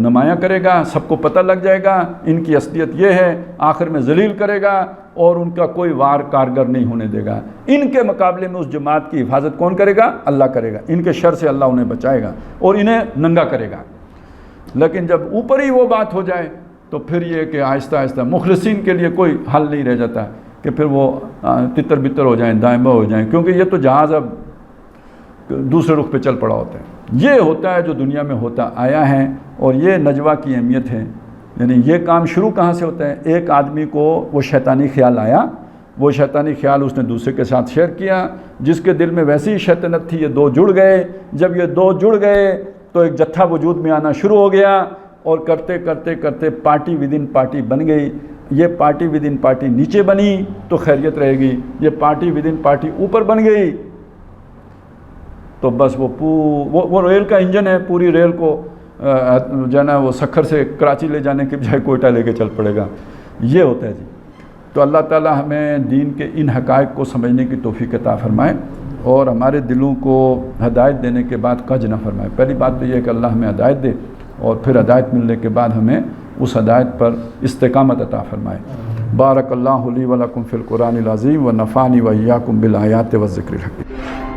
نمایاں کرے گا، سب کو پتہ لگ جائے گا ان کی اصلیت یہ ہے، آخر میں ذلیل کرے گا اور ان کا کوئی وار کارگر نہیں ہونے دے گا۔ ان کے مقابلے میں اس جماعت کی حفاظت کون کرے گا؟ اللہ کرے گا، ان کے شر سے اللہ انہیں بچائے گا اور انہیں ننگا کرے گا۔ لیکن جب اوپر ہی وہ بات ہو جائے تو پھر یہ کہ آہستہ آہستہ مخلصین کے لیے کوئی حل نہیں رہ جاتا کہ پھر وہ تتر بتر ہو جائیں، دائیں بائیں ہو جائیں، کیونکہ یہ تو جہاز اب دوسرے رخ پہ چل پڑا ہوتا ہے۔ یہ ہوتا ہے جو دنیا میں ہوتا آیا ہے، اور یہ نجوہ کی اہمیت ہے۔ یعنی یہ کام شروع کہاں سے ہوتا ہے؟ ایک آدمی کو وہ شیطانی خیال آیا، وہ شیطانی خیال اس نے دوسرے کے ساتھ شیئر کیا، جس کے دل میں ویسی ہی شیطنت تھی، یہ دو جڑ گئے، جب یہ دو جڑ گئے تو ایک جتھا وجود میں آنا شروع ہو گیا، اور کرتے کرتے کرتے پارٹی ود ان پارٹی بن گئی۔ یہ پارٹی ود ان پارٹی نیچے بنی تو خیریت رہے گی، یہ پارٹی ود ان پارٹی اوپر بن گئی تو بس وہ ریل کا انجن ہے، پوری ریل کو جو ہے نا وہ سکھر سے کراچی لے جانے کے بجائے کوئٹہ لے کے چل پڑے گا۔ یہ ہوتا ہے جی۔ تو اللہ تعالیٰ ہمیں دین کے ان حقائق کو سمجھنے کی توفیق عطا فرمائے، اور ہمارے دلوں کو ہدایت دینے کے بعد کج نہ فرمائے۔ پہلی بات تو یہ ہے کہ اللہ ہمیں ہدایت دے، اور پھر ہدایت ملنے کے بعد ہمیں اس ہدایت پر استقامت عطا فرمائے۔ بارک اللہ لی و لکم فی القرآن العظیم و نفعنی و ایاکم بالآیات والذکر الحکیم۔